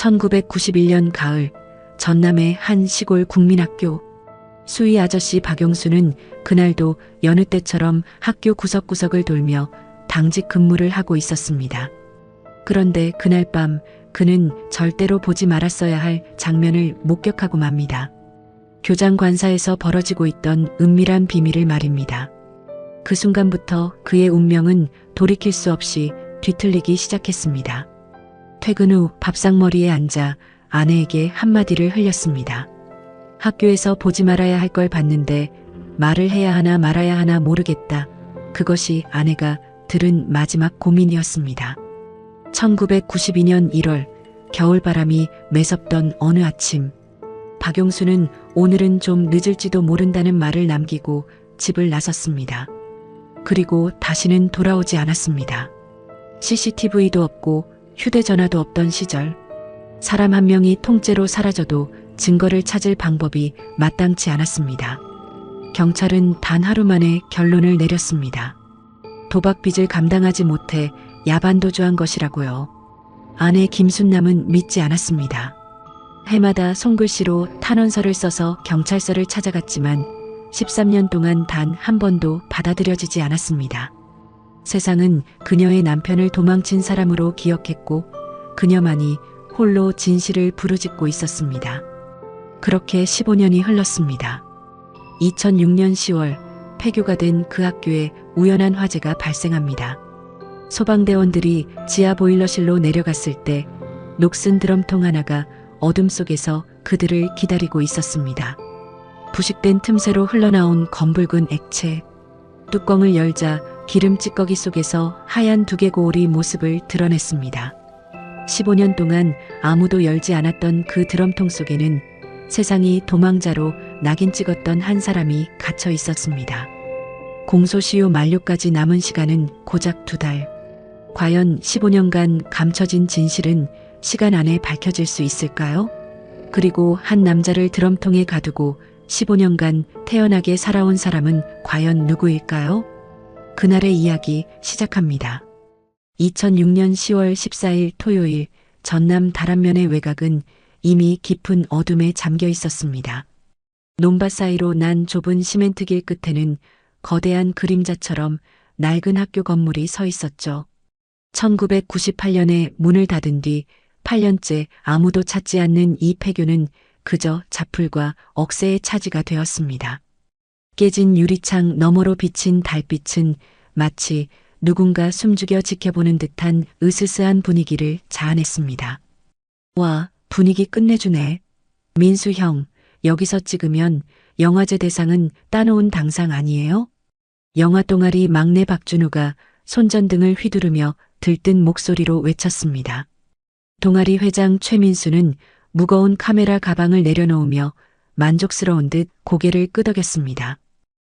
1991년 가을 전남의 한 시골 국민학교. 수희 아저씨 박용수는 그날도 여느 때처럼 학교 구석구석을 돌며 당직 근무를 하고 있었습니다. 그런데 그날 밤 그는 절대로 보지 말았어야 할 장면을 목격하고 맙니다. 교장 관사에서 벌어지고 있던 은밀한 비밀을 말입니다. 그 순간부터 그의 운명은 돌이킬 수 없이 뒤틀리기 시작했습니다. 퇴근 후 밥상머리에 앉아 아내에게 한마디를 흘렸습니다. 학교에서 보지 말아야 할 걸 봤는데 말을 해야 하나 말아야 하나 모르겠다. 그것이 아내가 들은 마지막 고민이었습니다. 1992년 1월 겨울바람이 매섭던 어느 아침, 박용수는 오늘은 좀 늦을지도 모른다는 말을 남기고 집을 나섰습니다. 그리고 다시는 돌아오지 않았습니다. CCTV도 없고 휴대전화도 없던 시절, 사람 한 명이 통째로 사라져도 증거를 찾을 방법이 마땅치 않았습니다. 경찰은 단 하루 만에 결론을 내렸습니다. 도박 빚을 감당하지 못해 야반도주한 것이라고요. 아내 김순남은 믿지 않았습니다. 해마다 손글씨로 탄원서를 써서 경찰서를 찾아갔지만 13년 동안 단 한 번도 받아들여지지 않았습니다. 세상은 그녀의 남편을 도망친 사람으로 기억했고 그녀만이 홀로 진실을 부르짖고 있었습니다. 그렇게 15년이 흘렀습니다. 2006년 10월 폐교가 된 그 학교에 우연한 화재가 발생합니다. 소방대원들이 지하 보일러실로 내려갔을 때 녹슨 드럼통 하나가 어둠 속에서 그들을 기다리고 있었습니다. 부식된 틈새로 흘러나온 검붉은 액체. 뚜껑을 열자 기름 찌꺼기 속에서 하얀 두개골이 모습을 드러냈습니다. 15년 동안 아무도 열지 않았던 그 드럼통 속에는 세상이 도망자로 낙인 찍었던 한 사람이 갇혀 있었습니다. 공소시효 만료까지 남은 시간은 고작 2달. 과연 15년간 감춰진 진실은 시간 안에 밝혀질 수 있을까요? 그리고 한 남자를 드럼통에 가두고 15년간 태연하게 살아온 사람은 과연 누구일까요? 그날의 이야기 시작합니다. 2006년 10월 14일 토요일 전남 다란면의 외곽은 이미 깊은 어둠에 잠겨 있었습니다. 논밭 사이로 난 좁은 시멘트길 끝에는 거대한 그림자처럼 낡은 학교 건물이 서 있었죠. 1998년에 문을 닫은 뒤 8년째 아무도 찾지 않는 이 폐교는 그저 자풀과 억새의 차지가 되었습니다. 깨진 유리창 너머로 비친 달빛은 마치 누군가 숨죽여 지켜보는 듯한 으스스한 분위기를 자아냈습니다. 와, 분위기 끝내주네. 민수 형, 여기서 찍으면 영화제 대상은 따놓은 당상 아니에요? 영화 동아리 막내 박준우가 손전등을 휘두르며 들뜬 목소리로 외쳤습니다. 동아리 회장 최민수는 무거운 카메라 가방을 내려놓으며 만족스러운 듯 고개를 끄덕였습니다.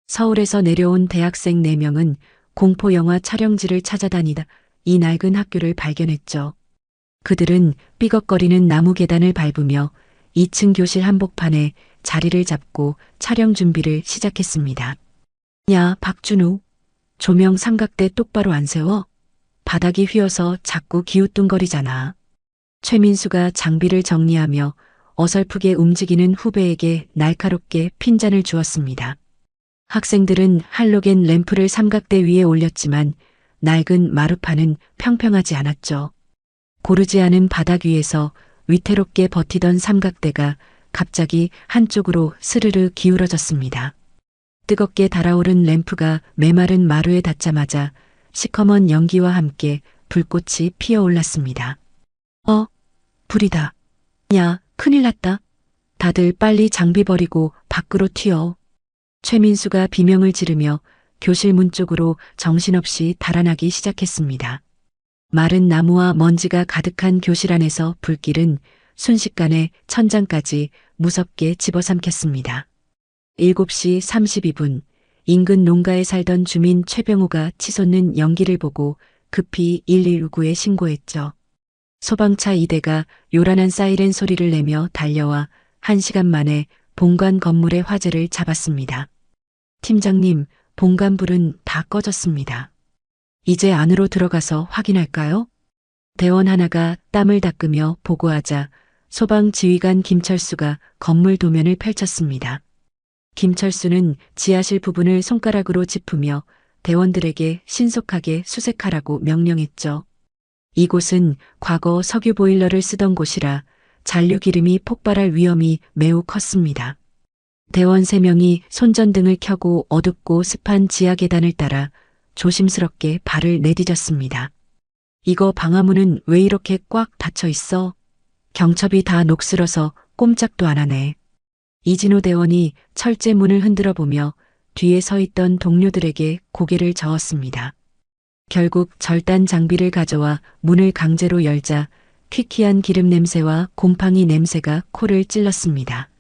서울에서 내려온 대학생 4명은 공포영화 촬영지를 찾아다니다 이 낡은 학교를 발견했죠. 그들은 삐걱거리는 나무 계단을 밟으며 2층 교실 한복판에 자리를 잡고 촬영 준비를 시작했습니다. 야, 박준우. 조명 삼각대 똑바로 안 세워? 바닥이 휘어서 자꾸 기우뚱거리잖아. 최민수가 장비를 정리하며 어설프게 움직이는 후배에게 날카롭게 핀잔을 주었습니다. 학생들은 할로겐 램프를 삼각대 위에 올렸지만 낡은 마루판은 평평하지 않았죠. 고르지 않은 바닥 위에서 위태롭게 버티던 삼각대가 갑자기 한쪽으로 스르르 기울어졌습니다. 뜨겁게 달아오른 램프가 메마른 마루에 닿자마자 시커먼 연기와 함께 불꽃이 피어올랐습니다. 불이다. 야, 큰일 났다. 다들 빨리 장비 버리고 밖으로 튀어. 최민수가 비명을 지르며 교실 문 쪽으로 정신없이 달아나기 시작했습니다. 마른 나무와 먼지가 가득한 교실 안에서 불길은 순식간에 천장까지 무섭게 집어삼켰습니다. 7시 32분 인근 농가에 살던 주민 최병호가 치솟는 연기를 보고 급히 119에 신고했죠. 소방차 2대가 요란한 사이렌 소리를 내며 달려와 1시간 만에 본관 건물의 화재를 잡았습니다. 팀장님, 본관 불은 다 꺼졌습니다. 이제 안으로 들어가서 확인할까요? 대원 하나가 땀을 닦으며 보고하자 소방지휘관 김철수가 건물 도면을 펼쳤습니다. 김철수는 지하실 부분을 손가락으로 짚으며 대원들에게 신속하게 수색하라고 명령했죠. 이곳은 과거 석유 보일러를 쓰던 곳이라 잔류 기름이 폭발할 위험이 매우 컸습니다. 대원 3명이 손전등을 켜고 어둡고 습한 지하 계단을 따라 조심스럽게 발을 내디뎠습니다. 이거 방화문은 왜 이렇게 꽉 닫혀 있어? 경첩이 다 녹슬어서 꼼짝도 안 하네. 이진호 대원이 철제 문을 흔들어 보며 뒤에 서 있던 동료들에게 고개를 저었습니다. 결국 절단 장비를 가져와 문을 강제로 열자 퀴퀴한 기름 냄새와 곰팡이 냄새가 코를 찔렀습니다.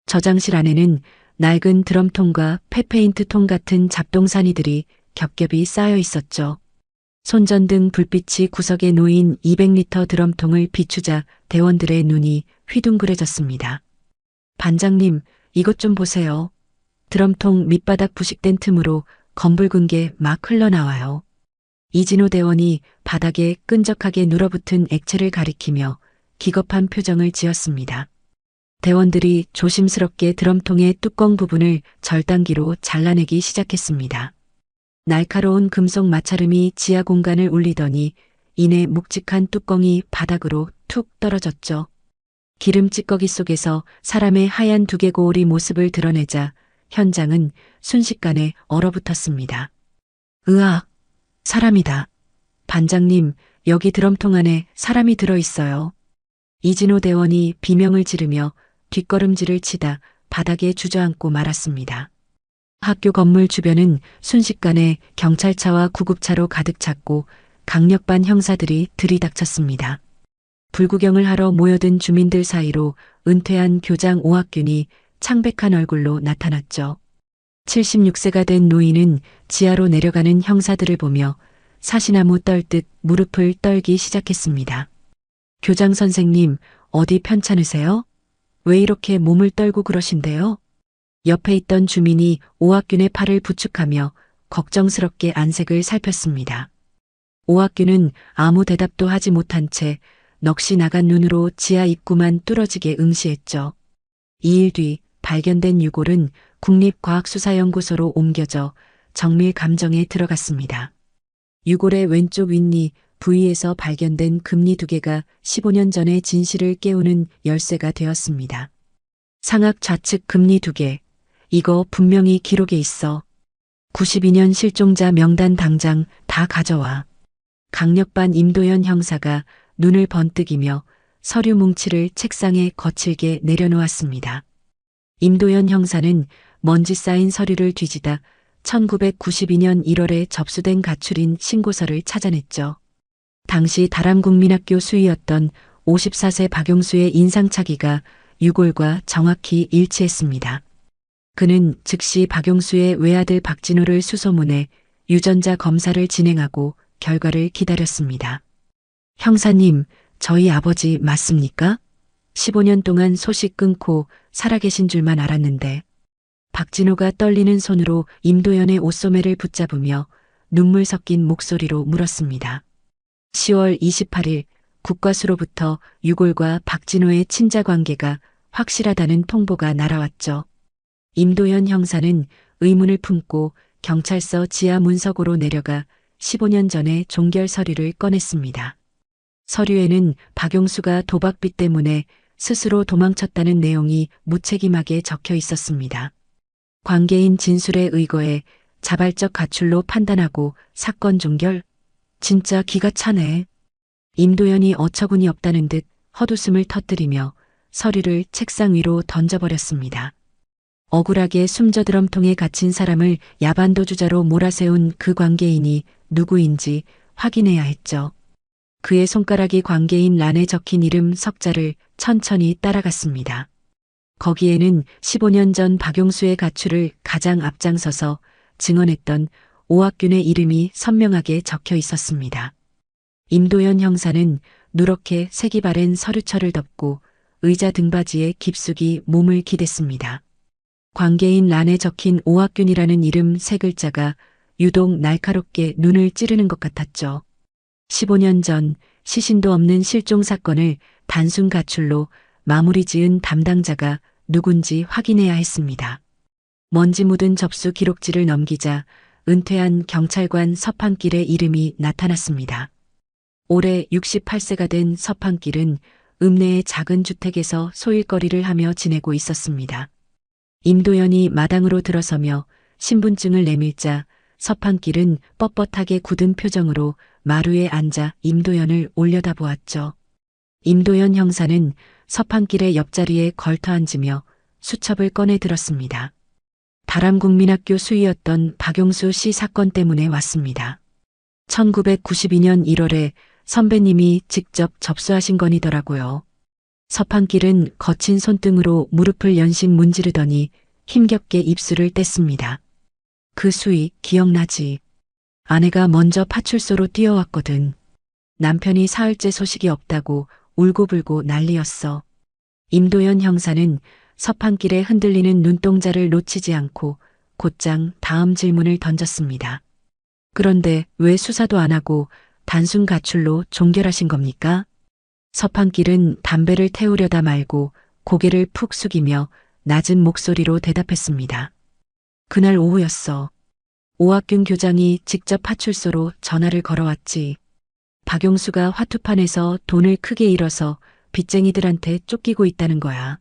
저장실 안에는 낡은 드럼통과 폐페인트통 같은 잡동사니들이 겹겹이 쌓여 있었죠. 손전등 불빛이 구석에 놓인 200리터 드럼통을 비추자 대원들의 눈이 휘둥그레졌습니다. 반장님, 이것 좀 보세요. 드럼통 밑바닥 부식된 틈으로 검붉은 게 막 흘러나와요. 이진호 대원이 바닥에 끈적하게 눌어붙은 액체를 가리키며 기겁한 표정을 지었습니다. 대원들이 조심스럽게 드럼통의 뚜껑 부분을 절단기로 잘라내기 시작했습니다. 날카로운 금속 마찰음이 지하 공간을 울리더니 이내 묵직한 뚜껑이 바닥으로 툭 떨어졌죠. 기름 찌꺼기 속에서 사람의 하얀 두개골이 모습을 드러내자 현장은 순식간에 얼어붙었습니다. 으악! 사람이다. 반장님, 여기 드럼통 안에 사람이 들어있어요. 이진호 대원이 비명을 지르며 뒷걸음질을 치다 바닥에 주저앉고 말았습니다. 학교 건물 주변은 순식간에 경찰차와 구급차로 가득 찼고 강력반 형사들이 들이닥쳤습니다. 불구경을 하러 모여든 주민들 사이로 은퇴한 교장 오학균이 창백한 얼굴로 나타났죠. 76세가 된 노인은 지하로 내려가는 형사들을 보며 사시나무 떨듯 무릎을 떨기 시작했습니다. 교장 선생님, 어디 편찮으세요? 왜 이렇게 몸을 떨고 그러신데요? 옆에 있던 주민이 오학균의 팔을 부축하며 걱정스럽게 안색을 살폈습니다. 오학균은 아무 대답도 하지 못한 채 넋이 나간 눈으로 지하 입구만 뚫어지게 응시했죠. 2일 뒤 발견된 유골은 국립과학수사연구소로 옮겨져 정밀 감정에 들어갔습니다. 유골의 왼쪽 윗니 부위에서 발견된 금니 2개가 15년 전의 진실을 깨우는 열쇠가 되었습니다. 상악 좌측 금니 2개. 이거 분명히 기록에 있어. 92년 실종자 명단 당장 다 가져와. 강력반 임도현 형사가 눈을 번뜩이며 서류 뭉치를 책상에 거칠게 내려놓았습니다. 임도현 형사는 먼지 쌓인 서류를 뒤지다 1992년 1월에 접수된 가출인 신고서를 찾아냈죠. 당시 다람국민학교 수위였던 54세 박용수의 인상착의가 유골과 정확히 일치했습니다. 그는 즉시 박용수의 외아들 박진호를 수소문해 유전자 검사를 진행하고 결과를 기다렸습니다. 형사님, 저희 아버지 맞습니까? 15년 동안 소식 끊고 살아계신 줄만 알았는데. 박진호가 떨리는 손으로 임도현의 옷소매를 붙잡으며 눈물 섞인 목소리로 물었습니다. 10월 28일 국과수로부터 유골과 박진호의 친자 관계가 확실하다는 통보가 날아왔죠. 임도현 형사는 의문을 품고 경찰서 지하 문서고로 내려가 15년 전에 종결 서류를 꺼냈습니다. 서류에는 박용수가 도박비 때문에 스스로 도망쳤다는 내용이 무책임하게 적혀 있었습니다. 관계인 진술에 의거해 자발적 가출로 판단하고 사건 종결? 진짜 기가 차네. 임도현이 어처구니 없다는 듯 헛웃음을 터뜨리며 서류를 책상 위로 던져버렸습니다. 억울하게 숨져 드럼통에 갇힌 사람을 야반도주자로 몰아세운 그 관계인이 누구인지 확인해야 했죠. 그의 손가락이 관계인 란에 적힌 이름 석자를 천천히 따라갔습니다. 거기에는 15년 전 박용수의 가출을 가장 앞장서서 증언했던 오학균의 이름이 선명하게 적혀 있었습니다. 임도현 형사는 누렇게 색이 바랜 서류철을 덮고 의자 등받이에 깊숙이 몸을 기댔습니다. 관계인 란에 적힌 오학균이라는 이름 3글자가 유독 날카롭게 눈을 찌르는 것 같았죠. 15년 전 시신도 없는 실종 사건을 단순 가출로 마무리 지은 담당자가 누군지 확인해야 했습니다. 먼지 묻은 접수 기록지를 넘기자 은퇴한 경찰관 서판길의 이름이 나타났습니다. 올해 68세가 된 서판길은 읍내의 작은 주택에서 소일거리를 하며 지내고 있었습니다. 임도연이 마당으로 들어서며 신분증을 내밀자 서판길은 뻣뻣하게 굳은 표정으로 마루에 앉아 임도연을 올려다보았죠. 임도연 형사는 서판길의 옆자리에 걸터앉으며 수첩을 꺼내 들었습니다. 다람국민학교 수위였던 박용수 씨 사건 때문에 왔습니다. 1992년 1월에 선배님이 직접 접수하신 건이더라고요. 서판길은 거친 손등으로 무릎을 연신 문지르더니 힘겹게 입술을 뗐습니다. 그 수위 기억나지? 아내가 먼저 파출소로 뛰어왔거든. 남편이 사흘째 소식이 없다고 울고불고 난리였어. 임도연 형사는 서판길의 흔들리는 눈동자를 놓치지 않고 곧장 다음 질문을 던졌습니다. 그런데 왜 수사도 안 하고 단순 가출로 종결하신 겁니까? 서판길은 담배를 태우려다 말고 고개를 푹 숙이며 낮은 목소리로 대답했습니다. 그날 오후였어. 오학균 교장이 직접 파출소로 전화를 걸어왔지. 박용수가 화투판에서 돈을 크게 잃어서 빚쟁이들한테 쫓기고 있다는 거야.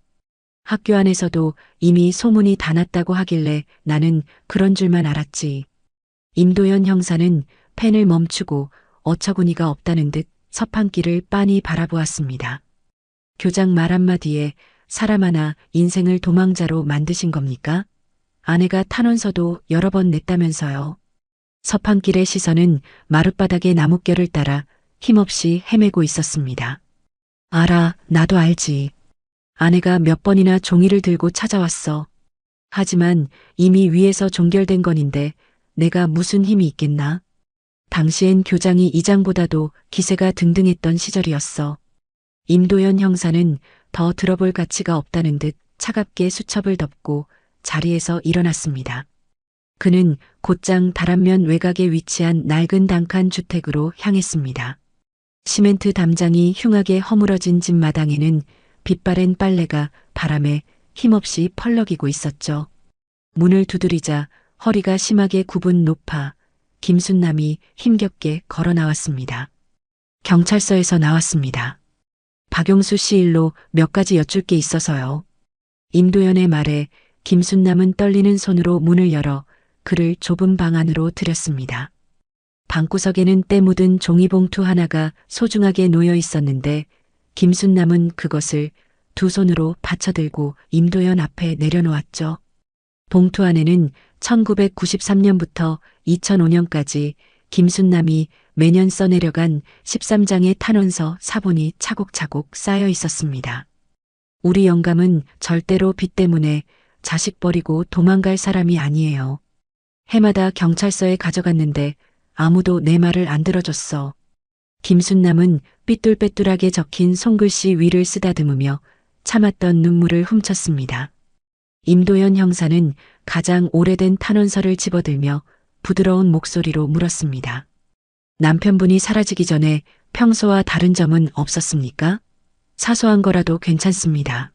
학교 안에서도 이미 소문이 다 났다고 하길래 나는 그런 줄만 알았지. 임도연 형사는 펜을 멈추고 어처구니가 없다는 듯 서판길을 빤히 바라보았습니다. 교장 말 한마디에 사람 하나 인생을 도망자로 만드신 겁니까? 아내가 탄원서도 여러 번 냈다면서요. 서판길의 시선은 마룻바닥의 나뭇결을 따라 힘없이 헤매고 있었습니다. 알아, 나도 알지. 아내가 몇 번이나 종이를 들고 찾아왔어. 하지만 이미 위에서 종결된 건인데 내가 무슨 힘이 있겠나? 당시엔 교장이 이장보다도 기세가 등등했던 시절이었어. 임도연 형사는 더 들어볼 가치가 없다는 듯 차갑게 수첩을 덮고 자리에서 일어났습니다. 그는 곧장 다람면 외곽에 위치한 낡은 단칸 주택으로 향했습니다. 시멘트 담장이 흉하게 허물어진 집 마당에는 빛바랜 빨래가 바람에 힘없이 펄럭이고 있었죠. 문을 두드리자 허리가 심하게 굽은 노파 김순남이 힘겹게 걸어 나왔습니다. 경찰서에서 나왔습니다. 박용수 씨 일로 몇 가지 여쭐 게 있어서요. 임도연의 말에 김순남은 떨리는 손으로 문을 열어 그를 좁은 방 안으로 들였습니다. 방구석에는 때 묻은 종이봉투 하나가 소중하게 놓여 있었는데 김순남은 그것을 두 손으로 받쳐들고 임도연 앞에 내려놓았죠. 봉투 안에는 1993년부터 2005년까지 김순남이 매년 써내려간 13장의 탄원서 사본이 차곡차곡 쌓여 있었습니다. 우리 영감은 절대로 빚 때문에 자식 버리고 도망갈 사람이 아니에요. 해마다 경찰서에 가져갔는데 아무도 내 말을 안 들어줬어. 김순남은 삐뚤빼뚤하게 적힌 손글씨 위를 쓰다듬으며 참았던 눈물을 훔쳤습니다. 임도연 형사는 가장 오래된 탄원서를 집어들며 부드러운 목소리로 물었습니다. 남편분이 사라지기 전에 평소와 다른 점은 없었습니까? 사소한 거라도 괜찮습니다.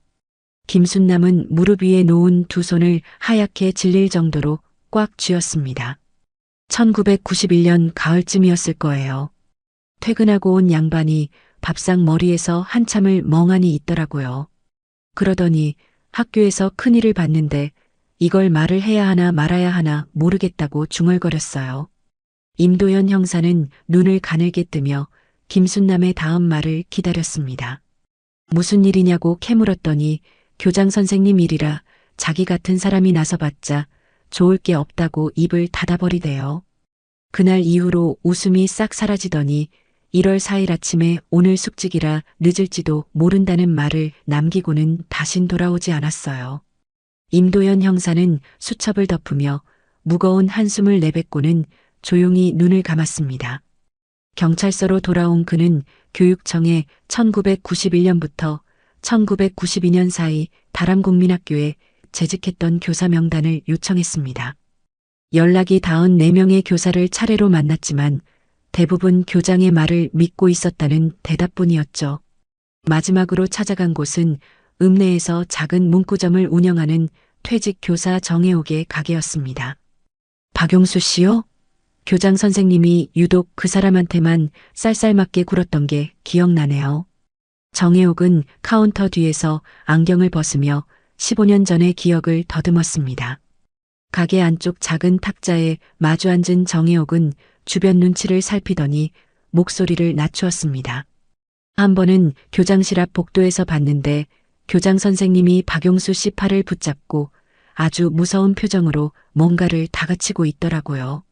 김순남은 무릎 위에 놓은 두 손을 하얗게 질릴 정도로 꽉 쥐었습니다. 1991년 가을쯤이었을 거예요. 퇴근하고 온 양반이 밥상 머리에서 한참을 멍하니 있더라고요. 그러더니 학교에서 큰일을 봤는데 이걸 말을 해야 하나 말아야 하나 모르겠다고 중얼거렸어요. 임도연 형사는 눈을 가늘게 뜨며 김순남의 다음 말을 기다렸습니다. 무슨 일이냐고 캐물었더니 교장 선생님 일이라 자기 같은 사람이 나서봤자 좋을 게 없다고 입을 닫아버리대요. 그날 이후로 웃음이 싹 사라지더니 1월 4일 아침에 오늘 숙직이라 늦을지도 모른다는 말을 남기고는 다신 돌아오지 않았어요. 임도연 형사는 수첩을 덮으며 무거운 한숨을 내뱉고는 조용히 눈을 감았습니다. 경찰서로 돌아온 그는 교육청에 1991년부터 1992년 사이 다람국민학교에 재직했던 교사 명단을 요청했습니다. 연락이 닿은 4명의 교사를 차례로 만났지만 대부분 교장의 말을 믿고 있었다는 대답뿐이었죠. 마지막으로 찾아간 곳은 읍내에서 작은 문구점을 운영하는 퇴직 교사 정혜옥의 가게였습니다. 박용수 씨요? 교장 선생님이 유독 그 사람한테만 쌀쌀맞게 굴었던 게 기억나네요. 정혜옥은 카운터 뒤에서 안경을 벗으며 15년 전의 기억을 더듬었습니다. 가게 안쪽 작은 탁자에 마주 앉은 정혜옥은 주변 눈치를 살피더니 목소리를 낮추었습니다. 한 번은 교장실 앞 복도에서 봤는데 교장 선생님이 박용수 씨 팔을 붙잡고 아주 무서운 표정으로 뭔가를 다그치고 있더라고요.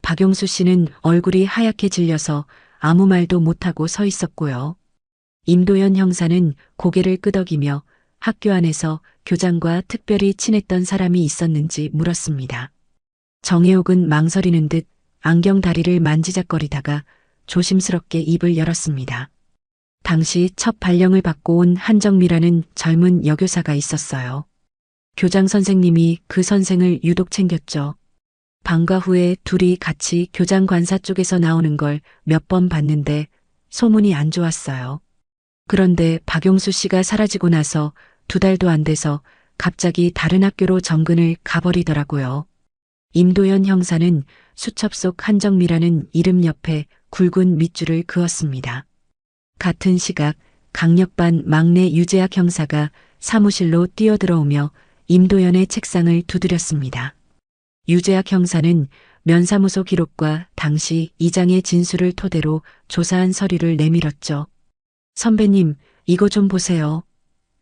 박용수 씨는 얼굴이 하얗게 질려서 아무 말도 못하고 서 있었고요. 임도연 형사는 고개를 끄덕이며 학교 안에서 교장과 특별히 친했던 사람이 있었는지 물었습니다. 정혜옥은 망설이는 듯 안경 다리를 만지작거리다가 조심스럽게 입을 열었습니다. 당시 첫 발령을 받고 온 한정미라는 젊은 여교사가 있었어요. 교장 선생님이 그 선생을 유독 챙겼죠. 방과 후에 둘이 같이 교장 관사 쪽에서 나오는 걸 몇 번 봤는데 소문이 안 좋았어요. 그런데 박용수 씨가 사라지고 나서 2달도 안 돼서 갑자기 다른 학교로 정근을 가버리더라고요. 임도연 형사는 수첩 속 한정미라는 이름 옆에 굵은 밑줄을 그었습니다. 같은 시각 강력반 막내 유재학 형사가 사무실로 뛰어들어오며 임도연의 책상을 두드렸습니다. 유재학 형사는 면사무소 기록과 당시 이장의 진술을 토대로 조사한 서류를 내밀었죠. 선배님, 이거 좀 보세요.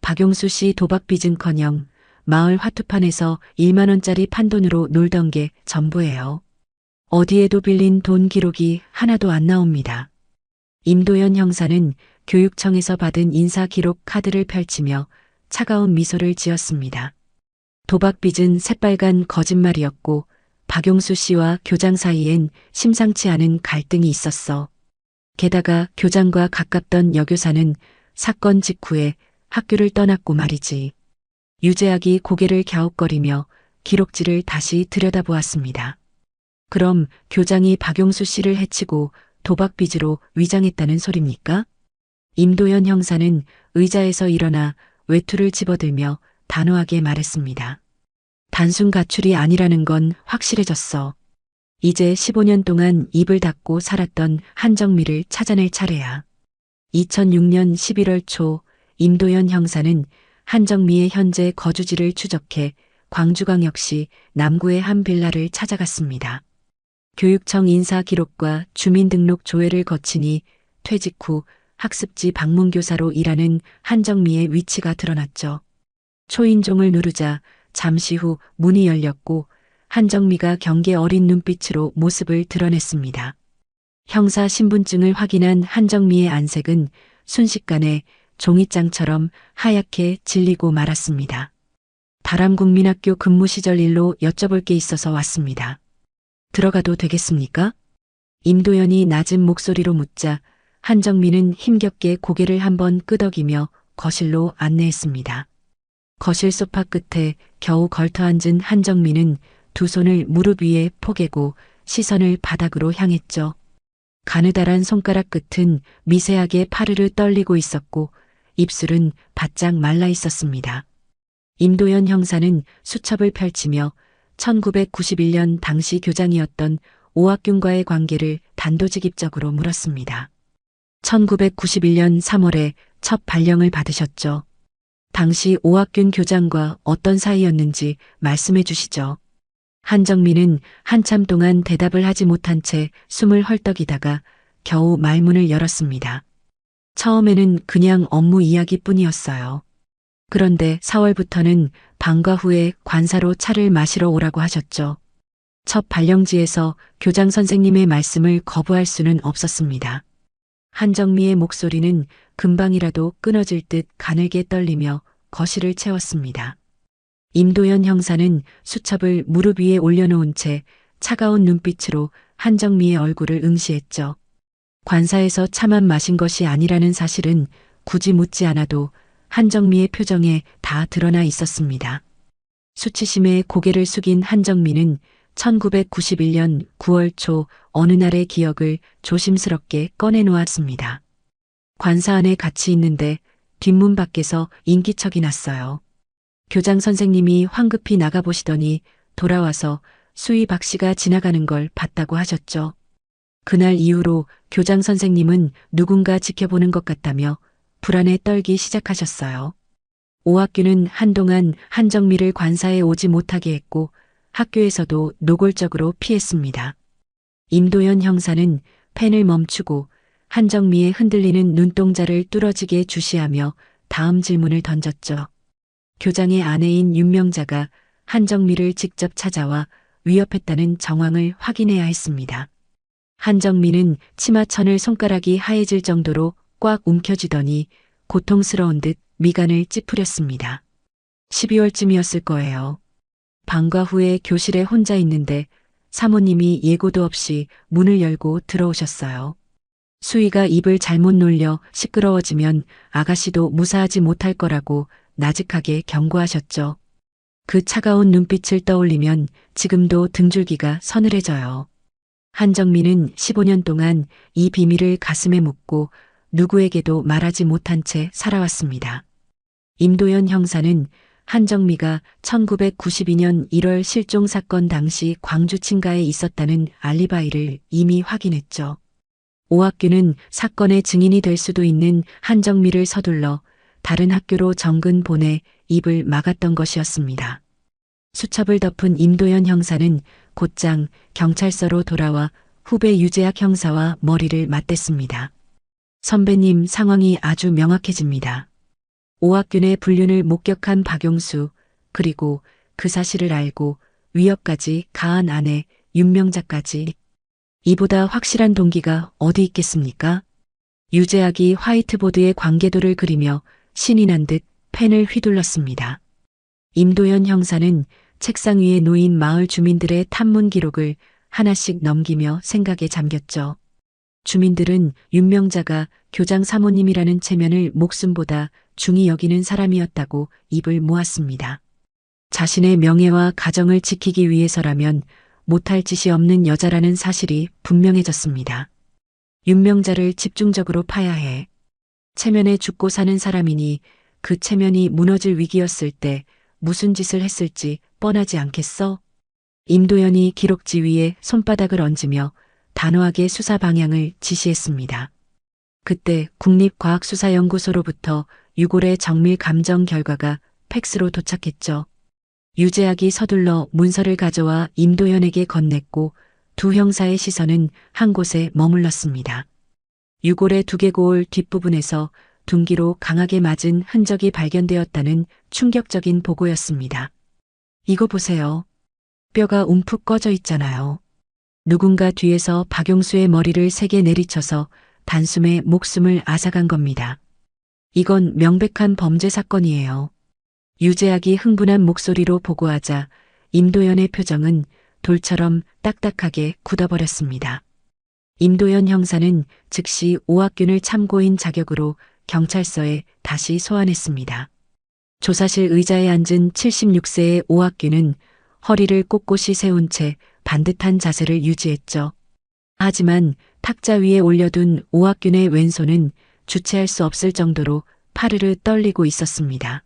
박용수 씨 도박 빚은커녕 마을 화투판에서 1만 원짜리 판돈으로 놀던 게 전부예요. 어디에도 빌린 돈 기록이 하나도 안 나옵니다. 임도연 형사는 교육청에서 받은 인사 기록 카드를 펼치며 차가운 미소를 지었습니다. 도박 빚은 새빨간 거짓말이었고 박용수 씨와 교장 사이엔 심상치 않은 갈등이 있었어. 게다가 교장과 가깝던 여교사는 사건 직후에 학교를 떠났고 말이지. 유재학이 고개를 갸웃거리며 기록지를 다시 들여다보았습니다. 그럼 교장이 박용수 씨를 해치고 도박 빚으로 위장했다는 소립니까? 임도연 형사는 의자에서 일어나 외투를 집어들며 단호하게 말했습니다. 단순 가출이 아니라는 건 확실해졌어. 이제 15년 동안 입을 닫고 살았던 한정미를 찾아낼 차례야. 2006년 11월 초 임도연 형사는 한정미의 현재 거주지를 추적해 광주광역시 남구의 한 빌라를 찾아갔습니다. 교육청 인사 기록과 주민등록 조회를 거치니 퇴직 후 학습지 방문교사로 일하는 한정미의 위치가 드러났죠. 초인종을 누르자 잠시 후 문이 열렸고 한정미가 경계 어린 눈빛으로 모습을 드러냈습니다. 형사 신분증을 확인한 한정미의 안색은 순식간에 종이장처럼 하얗게 질리고 말았습니다. 다람국민학교 근무 시절 일로 여쭤볼 게 있어서 왔습니다. 들어가도 되겠습니까? 임도연이 낮은 목소리로 묻자 한정미는 힘겹게 고개를 한번 끄덕이며 거실로 안내했습니다. 거실 소파 끝에 겨우 걸터앉은 한정미는 두 손을 무릎 위에 포개고 시선을 바닥으로 향했죠. 가느다란 손가락 끝은 미세하게 파르르 떨리고 있었고 입술은 바짝 말라 있었습니다. 임도연 형사는 수첩을 펼치며 1991년 당시 교장이었던 오학균과의 관계를 단도직입적으로 물었습니다. 1991년 3월에 첫 발령을 받으셨죠. 당시 오학균 교장과 어떤 사이였는지 말씀해 주시죠. 한정미는 한참 동안 대답을 하지 못한 채 숨을 헐떡이다가 겨우 말문을 열었습니다. 처음에는 그냥 업무 이야기뿐이었어요. 그런데 4월부터는 방과 후에 관사로 차를 마시러 오라고 하셨죠. 첫 발령지에서 교장 선생님의 말씀을 거부할 수는 없었습니다. 한정미의 목소리는 금방이라도 끊어질 듯 가늘게 떨리며 거실을 채웠습니다. 임도연 형사는 수첩을 무릎 위에 올려놓은 채 차가운 눈빛으로 한정미의 얼굴을 응시했죠. 관사에서 차만 마신 것이 아니라는 사실은 굳이 묻지 않아도 한정미의 표정에 다 드러나 있었습니다. 수치심에 고개를 숙인 한정미는 1991년 9월 초 어느 날의 기억을 조심스럽게 꺼내놓았습니다. 관사 안에 같이 있는데 뒷문 밖에서 인기척이 났어요. 교장 선생님이 황급히 나가보시더니 돌아와서 수희 박 씨가 지나가는 걸 봤다고 하셨죠. 그날 이후로 교장 선생님은 누군가 지켜보는 것 같다며 불안에 떨기 시작하셨어요. 오학규는 한동안 한정미를 관사에 오지 못하게 했고 학교에서도 노골적으로 피했습니다. 임도현 형사는 펜을 멈추고 한정미의 흔들리는 눈동자를 뚫어지게 주시하며 다음 질문을 던졌죠. 교장의 아내인 윤명자가 한정미를 직접 찾아와 위협했다는 정황을 확인해야 했습니다. 한정미는 치마천을 손가락이 하얘질 정도로 꽉 움켜쥐더니 고통스러운 듯 미간을 찌푸렸습니다. 12월쯤이었을 거예요. 방과 후에 교실에 혼자 있는데 사모님이 예고도 없이 문을 열고 들어오셨어요. 수희가 입을 잘못 놀려 시끄러워지면 아가씨도 무사하지 못할 거라고 나직하게 경고하셨죠. 그 차가운 눈빛을 떠올리면 지금도 등줄기가 서늘해져요. 한정민은 15년 동안 이 비밀을 가슴에 묻고 누구에게도 말하지 못한 채 살아왔습니다. 임도현 형사는 한정미가 1992년 1월 실종 사건 당시 광주 친가에 있었다는 알리바이를 이미 확인했죠. 오학규는 사건의 증인이 될 수도 있는 한정미를 서둘러 다른 학교로 정근 보내 입을 막았던 것이었습니다. 수첩을 덮은 임도현 형사는 곧장 경찰서로 돌아와 후배 유재학 형사와 머리를 맞댔습니다. 선배님, 상황이 아주 명확해집니다. 오학균의 불륜을 목격한 박용수, 그리고 그 사실을 알고 위협까지 가한 아내 윤명자까지. 이보다 확실한 동기가 어디 있겠습니까? 유재학이 화이트보드에 관계도를 그리며 신이 난 듯 펜을 휘둘렀습니다. 임도현 형사는 책상 위에 놓인 마을 주민들의 탐문 기록을 하나씩 넘기며 생각에 잠겼죠. 주민들은 윤명자가 교장 사모님이라는 체면을 목숨보다 중히 여기는 사람이었다고 입을 모았습니다. 자신의 명예와 가정을 지키기 위해서라면 못할 짓이 없는 여자라는 사실이 분명해졌습니다. 윤명자를 집중적으로 파야 해. 체면에 죽고 사는 사람이니 그 체면이 무너질 위기였을 때 무슨 짓을 했을지 뻔하지 않겠어? 임도현이 기록지 위에 손바닥을 얹으며 단호하게 수사 방향을 지시했습니다. 그때 국립과학수사연구소로부터 유골의 정밀 감정 결과가 팩스로 도착했죠. 유재학이 서둘러 문서를 가져와 임도현에게 건넸고 두 형사의 시선은 한 곳에 머물렀습니다. 유골의 두개골 뒷부분에서 둔기로 강하게 맞은 흔적이 발견되었다는 충격적인 보고였습니다. 이거 보세요. 뼈가 움푹 꺼져 있잖아요. 누군가 뒤에서 박용수의 머리를 세게 내리쳐서 단숨에 목숨을 앗아간 겁니다. 이건 명백한 범죄 사건이에요. 유재학이 흥분한 목소리로 보고하자 임도현의 표정은 돌처럼 딱딱하게 굳어버렸습니다. 임도현 형사는 즉시 오학균을 참고인 자격으로 경찰서에 다시 소환했습니다. 조사실 의자에 앉은 76세의 오학균은 허리를 꼿꼿이 세운 채 반듯한 자세를 유지했죠. 하지만 탁자 위에 올려둔 오학균의 왼손은 주체할 수 없을 정도로 파르르 떨리고 있었습니다.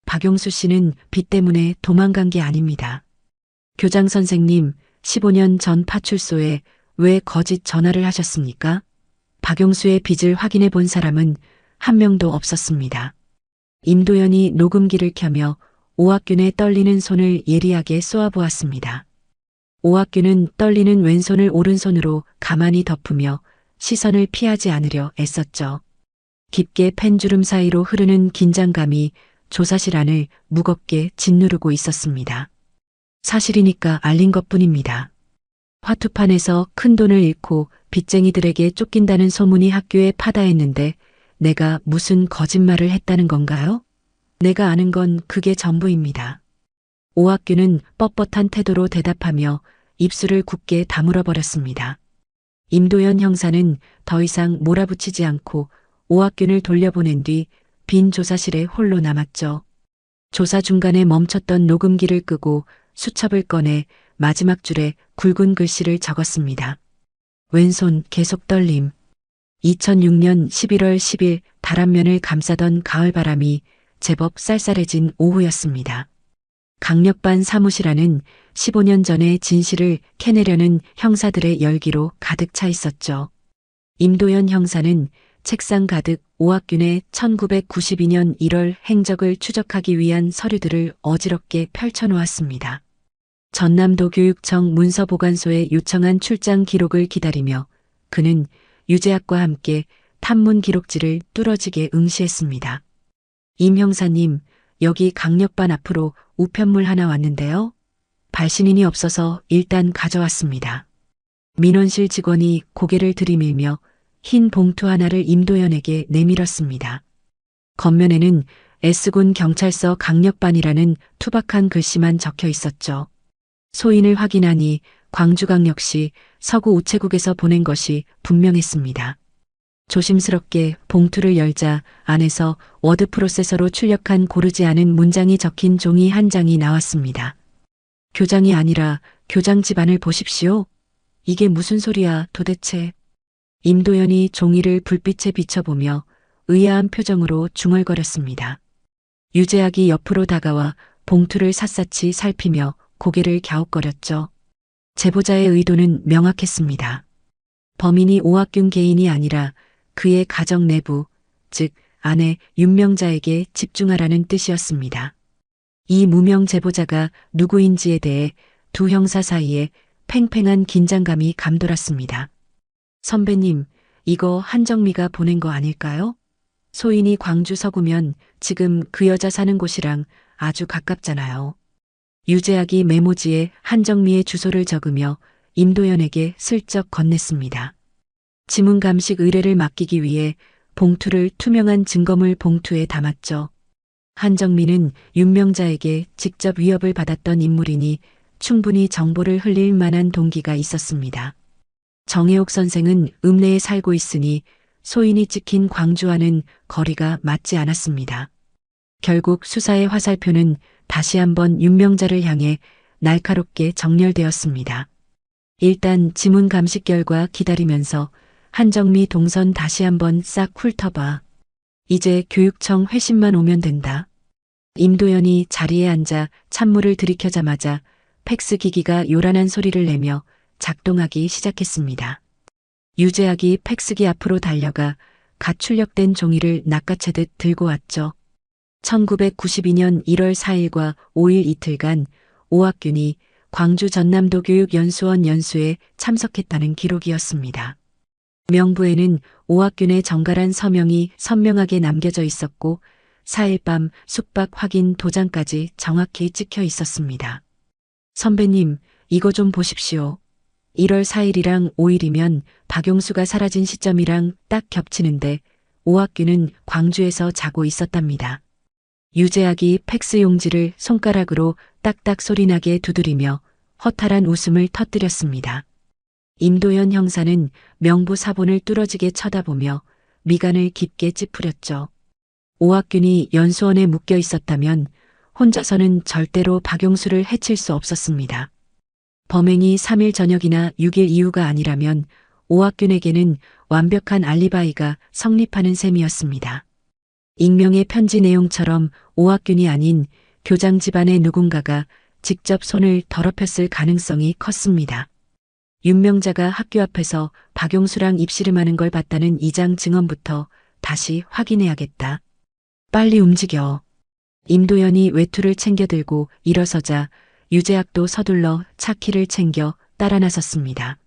박용수 씨는 빚 때문에 도망간 게 아닙니다. 교장 선생님, 15년 전 파출소에 왜 거짓 전화를 하셨습니까? 박용수의 빚을 확인해 본 사람은 한 명도 없었습니다. 임도현이 녹음기를 켜며 오학균의 떨리는 손을 예리하게 쏘아보았습니다. 오학균은 떨리는 왼손을 오른손으로 가만히 덮으며 시선을 피하지 않으려 애썼죠. 깊게 펜주름 사이로 흐르는 긴장감이 조사실 안을 무겁게 짓누르고 있었습니다. 사실이니까 알린 것뿐입니다. 화투판에서 큰돈을 잃고 빚쟁이들에게 쫓긴다는 소문이 학교에 파다했는데 내가 무슨 거짓말을 했다는 건가요? 내가 아는 건 그게 전부입니다. 오학균은 뻣뻣한 태도로 대답하며 입술을 굳게 다물어 버렸습니다. 임도현 형사는 더 이상 몰아붙이지 않고 오학균을 돌려보낸 뒤 빈 조사실에 홀로 남았죠. 조사 중간에 멈췄던 녹음기를 끄고 수첩을 꺼내 마지막 줄에 굵은 글씨를 적었습니다. 왼손 계속 떨림. 2006년 11월 10일 바람면을 감싸던 가을바람이 제법 쌀쌀해진 오후였습니다. 강력반 사무실 안은 15년 전의 진실을 캐내려는 형사들의 열기로 가득 차 있었죠. 임도현 형사는 책상 가득 오학균의 1992년 1월 행적을 추적하기 위한 서류들을 어지럽게 펼쳐놓았습니다. 전남도 교육청 문서보관소에 요청한 출장 기록을 기다리며 그는 유재학과 함께 탐문 기록지를 뚫어지게 응시했습니다. 임 형사님, 여기 강력반 앞으로 우편물 하나 왔는데요. 발신인이 없어서 일단 가져왔습니다. 민원실 직원이 고개를 들이밀며 흰 봉투 하나를 임도현에게 내밀었습니다. 겉면에는 S군 경찰서 강력반이라는 투박한 글씨만 적혀 있었죠. 소인을 확인하니 광주광역시 서구 우체국에서 보낸 것이 분명했습니다. 조심스럽게 봉투를 열자 안에서 워드 프로세서로 출력한 고르지 않은 문장이 적힌 종이 한 장이 나왔습니다. 교장이 아니라 교장 집안을 보십시오. 이게 무슨 소리야 도대체. 임도현이 종이를 불빛에 비춰보며 의아한 표정으로 중얼거렸습니다. 유재학이 옆으로 다가와 봉투를 샅샅이 살피며 고개를 갸웃거렸죠. 제보자의 의도는 명확했습니다. 범인이 오학균 개인이 아니라 그의 가정 내부, 즉 아내 윤명자에게 집중하라는 뜻이었습니다. 이 무명 제보자가 누구인지에 대해 두 형사 사이에 팽팽한 긴장감이 감돌았습니다. 선배님, 이거 한정미가 보낸 거 아닐까요? 소인이 광주 서구면 지금 그 여자 사는 곳이랑 아주 가깝잖아요. 유재학이 메모지에 한정미의 주소를 적으며 임도현에게 슬쩍 건넸습니다. 지문 감식 의뢰를 맡기기 위해 봉투를 투명한 증거물 봉투에 담았죠. 한정미는 윤명자에게 직접 위협을 받았던 인물이니 충분히 정보를 흘릴 만한 동기가 있었습니다. 정혜옥 선생은 읍내에 살고 있으니 소인이 찍힌 광주와는 거리가 맞지 않았습니다. 결국 수사의 화살표는 다시 한번 윤명자를 향해 날카롭게 정렬되었습니다. 일단 지문 감식 결과 기다리면서 한정미 동선 다시 한번 싹 훑어봐. 이제 교육청 회신만 오면 된다. 임도현이 자리에 앉아 찬물을 들이켜자마자 팩스 기기가 요란한 소리를 내며 작동하기 시작했습니다. 유재학이 팩스기 앞으로 달려가 갓 출력된 종이를 낚아채듯 들고 왔죠. 1992년 1월 4일과 5일 이틀간 오학균이 광주 전남도 교육연수원 연수에 참석했다는 기록이었습니다. 명부에는 오학균의 정갈한 서명이 선명하게 남겨져 있었고 4일 밤 숙박 확인 도장까지 정확히 찍혀 있었습니다. 선배님, 이거 좀 보십시오. 1월 4일이랑 5일이면 박용수가 사라진 시점이랑 딱 겹치는데 오학균은 광주에서 자고 있었답니다. 유재학이 팩스 용지를 손가락으로 딱딱 소리나게 두드리며 허탈한 웃음을 터뜨렸습니다. 임도현 형사는 명부 사본을 뚫어지게 쳐다보며 미간을 깊게 찌푸렸죠. 오학균이 연수원에 묶여 있었다면 혼자서는 절대로 박용수를 해칠 수 없었습니다. 범행이 3일 저녁이나 6일 이후가 아니라면 오학균에게는 완벽한 알리바이가 성립하는 셈이었습니다. 익명의 편지 내용처럼 오학균이 아닌 교장 집안의 누군가가 직접 손을 더럽혔을 가능성이 컸습니다. 윤명자가 학교 앞에서 박용수랑 입씨름하는 걸 봤다는 이장 증언부터 다시 확인해야겠다. 빨리 움직여. 임도현이 외투를 챙겨 들고 일어서자 유재학도 서둘러 차키를 챙겨 따라 나섰습니다.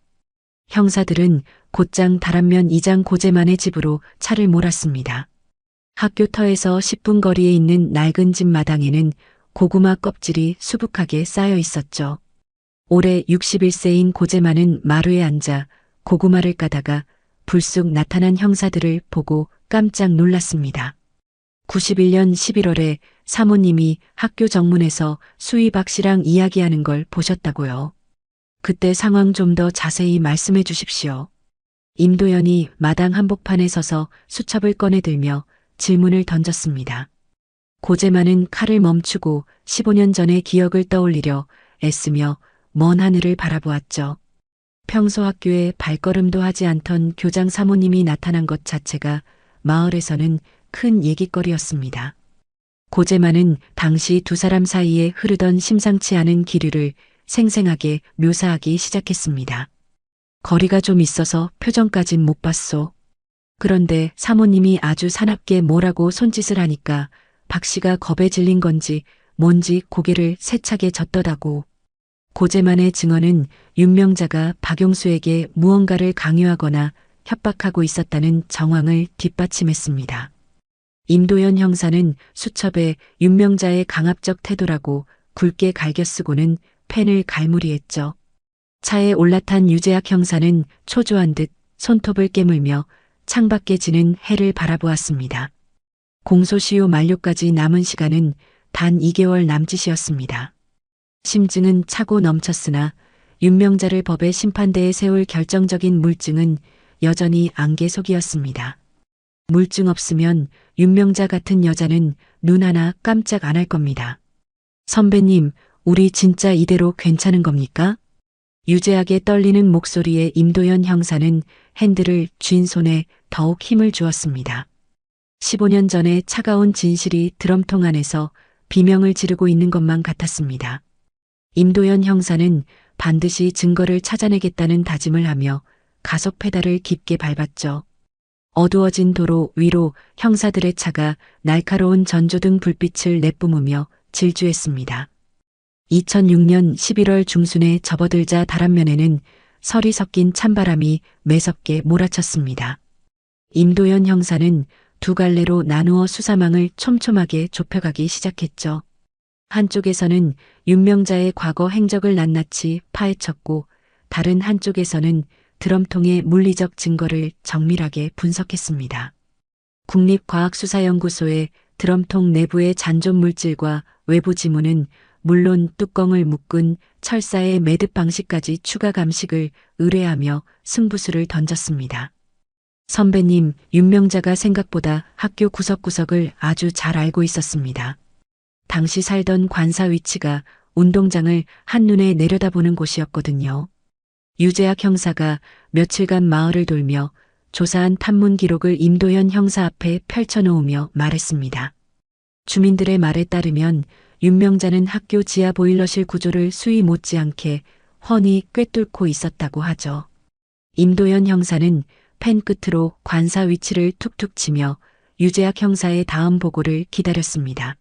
형사들은 곧장 다란면 이장 고재만의 집으로 차를 몰았습니다. 학교 터에서 10분 거리에 있는 낡은 집 마당에는 고구마 껍질이 수북하게 쌓여 있었죠. 올해 61세인 고재만은 마루에 앉아 고구마를 까다가 불쑥 나타난 형사들을 보고 깜짝 놀랐습니다. 91년 11월에 사모님이 학교 정문에서 수희박 씨랑 이야기하는 걸 보셨다고요. 그때 상황 좀 더 자세히 말씀해 주십시오. 임도현이 마당 한복판에 서서 수첩을 꺼내 들며 질문을 던졌습니다. 고재만은 칼을 멈추고 15년 전의 기억을 떠올리려 애쓰며 먼 하늘을 바라보았죠. 평소 학교에 발걸음도 하지 않던 교장 사모님이 나타난 것 자체가 마을에서는 큰 얘기거리였습니다. 고재만은 당시 두 사람 사이에 흐르던 심상치 않은 기류를 생생하게 묘사하기 시작했습니다. 거리가 좀 있어서 표정까진 못 봤소. 그런데 사모님이 아주 사납게 뭐라고 손짓을 하니까 박 씨가 겁에 질린 건지 뭔지 고개를 세차게 젓더다고. 고재만의 증언은 윤명자가 박용수에게 무언가를 강요하거나 협박하고 있었다는 정황을 뒷받침했습니다. 임도연 형사는 수첩에 윤명자의 강압적 태도라고 굵게 갈겨쓰고는 펜을 갈무리했죠. 차에 올라탄 유재학 형사는 초조한 듯 손톱을 깨물며 창밖에 지는 해를 바라보았습니다. 공소시효 만료까지 남은 시간은 단 2개월 남짓이었습니다. 심증은 차고 넘쳤으나 윤명자를 법의 심판대에 세울 결정적인 물증은 여전히 안개 속이었습니다. 물증 없으면 윤명자 같은 여자는 눈 하나 깜짝 안 할 겁니다. 선배님, 우리 진짜 이대로 괜찮은 겁니까? 유재하게 떨리는 목소리에 임도연 형사는 핸들을 쥔 손에 더욱 힘을 주었습니다. 15년 전에 차가운 진실이 드럼통 안에서 비명을 지르고 있는 것만 같았습니다. 임도연 형사는 반드시 증거를 찾아내겠다는 다짐을 하며 가속 페달을 깊게 밟았죠. 어두워진 도로 위로 형사들의 차가 날카로운 전조등 불빛을 내뿜으며 질주했습니다. 2006년 11월 중순에 접어들자 다란면에는 설이 섞인 찬바람이 매섭게 몰아쳤습니다. 임도연 형사는 두 갈래로 나누어 수사망을 촘촘하게 좁혀가기 시작했죠. 한쪽에서는 윤명자의 과거 행적을 낱낱이 파헤쳤고 다른 한쪽에서는 드럼통의 물리적 증거를 정밀하게 분석했습니다. 국립과학수사연구소의 드럼통 내부의 잔존 물질과 외부 지문은 물론 뚜껑을 묶은 철사의 매듭 방식까지 추가 감식을 의뢰하며 승부수를 던졌습니다. 선배님, 윤명자가 생각보다 학교 구석구석을 아주 잘 알고 있었습니다. 당시 살던 관사 위치가 운동장을 한눈에 내려다보는 곳이었거든요. 유재학 형사가 며칠간 마을을 돌며 조사한 탐문 기록을 임도현 형사 앞에 펼쳐놓으며 말했습니다. 주민들의 말에 따르면 윤명자는 학교 지하 보일러실 구조를 수위 못지않게 훤히 꿰뚫고 있었다고 하죠. 임도현 형사는 펜 끝으로 관사 위치를 툭툭 치며 유재학 형사의 다음 보고를 기다렸습니다.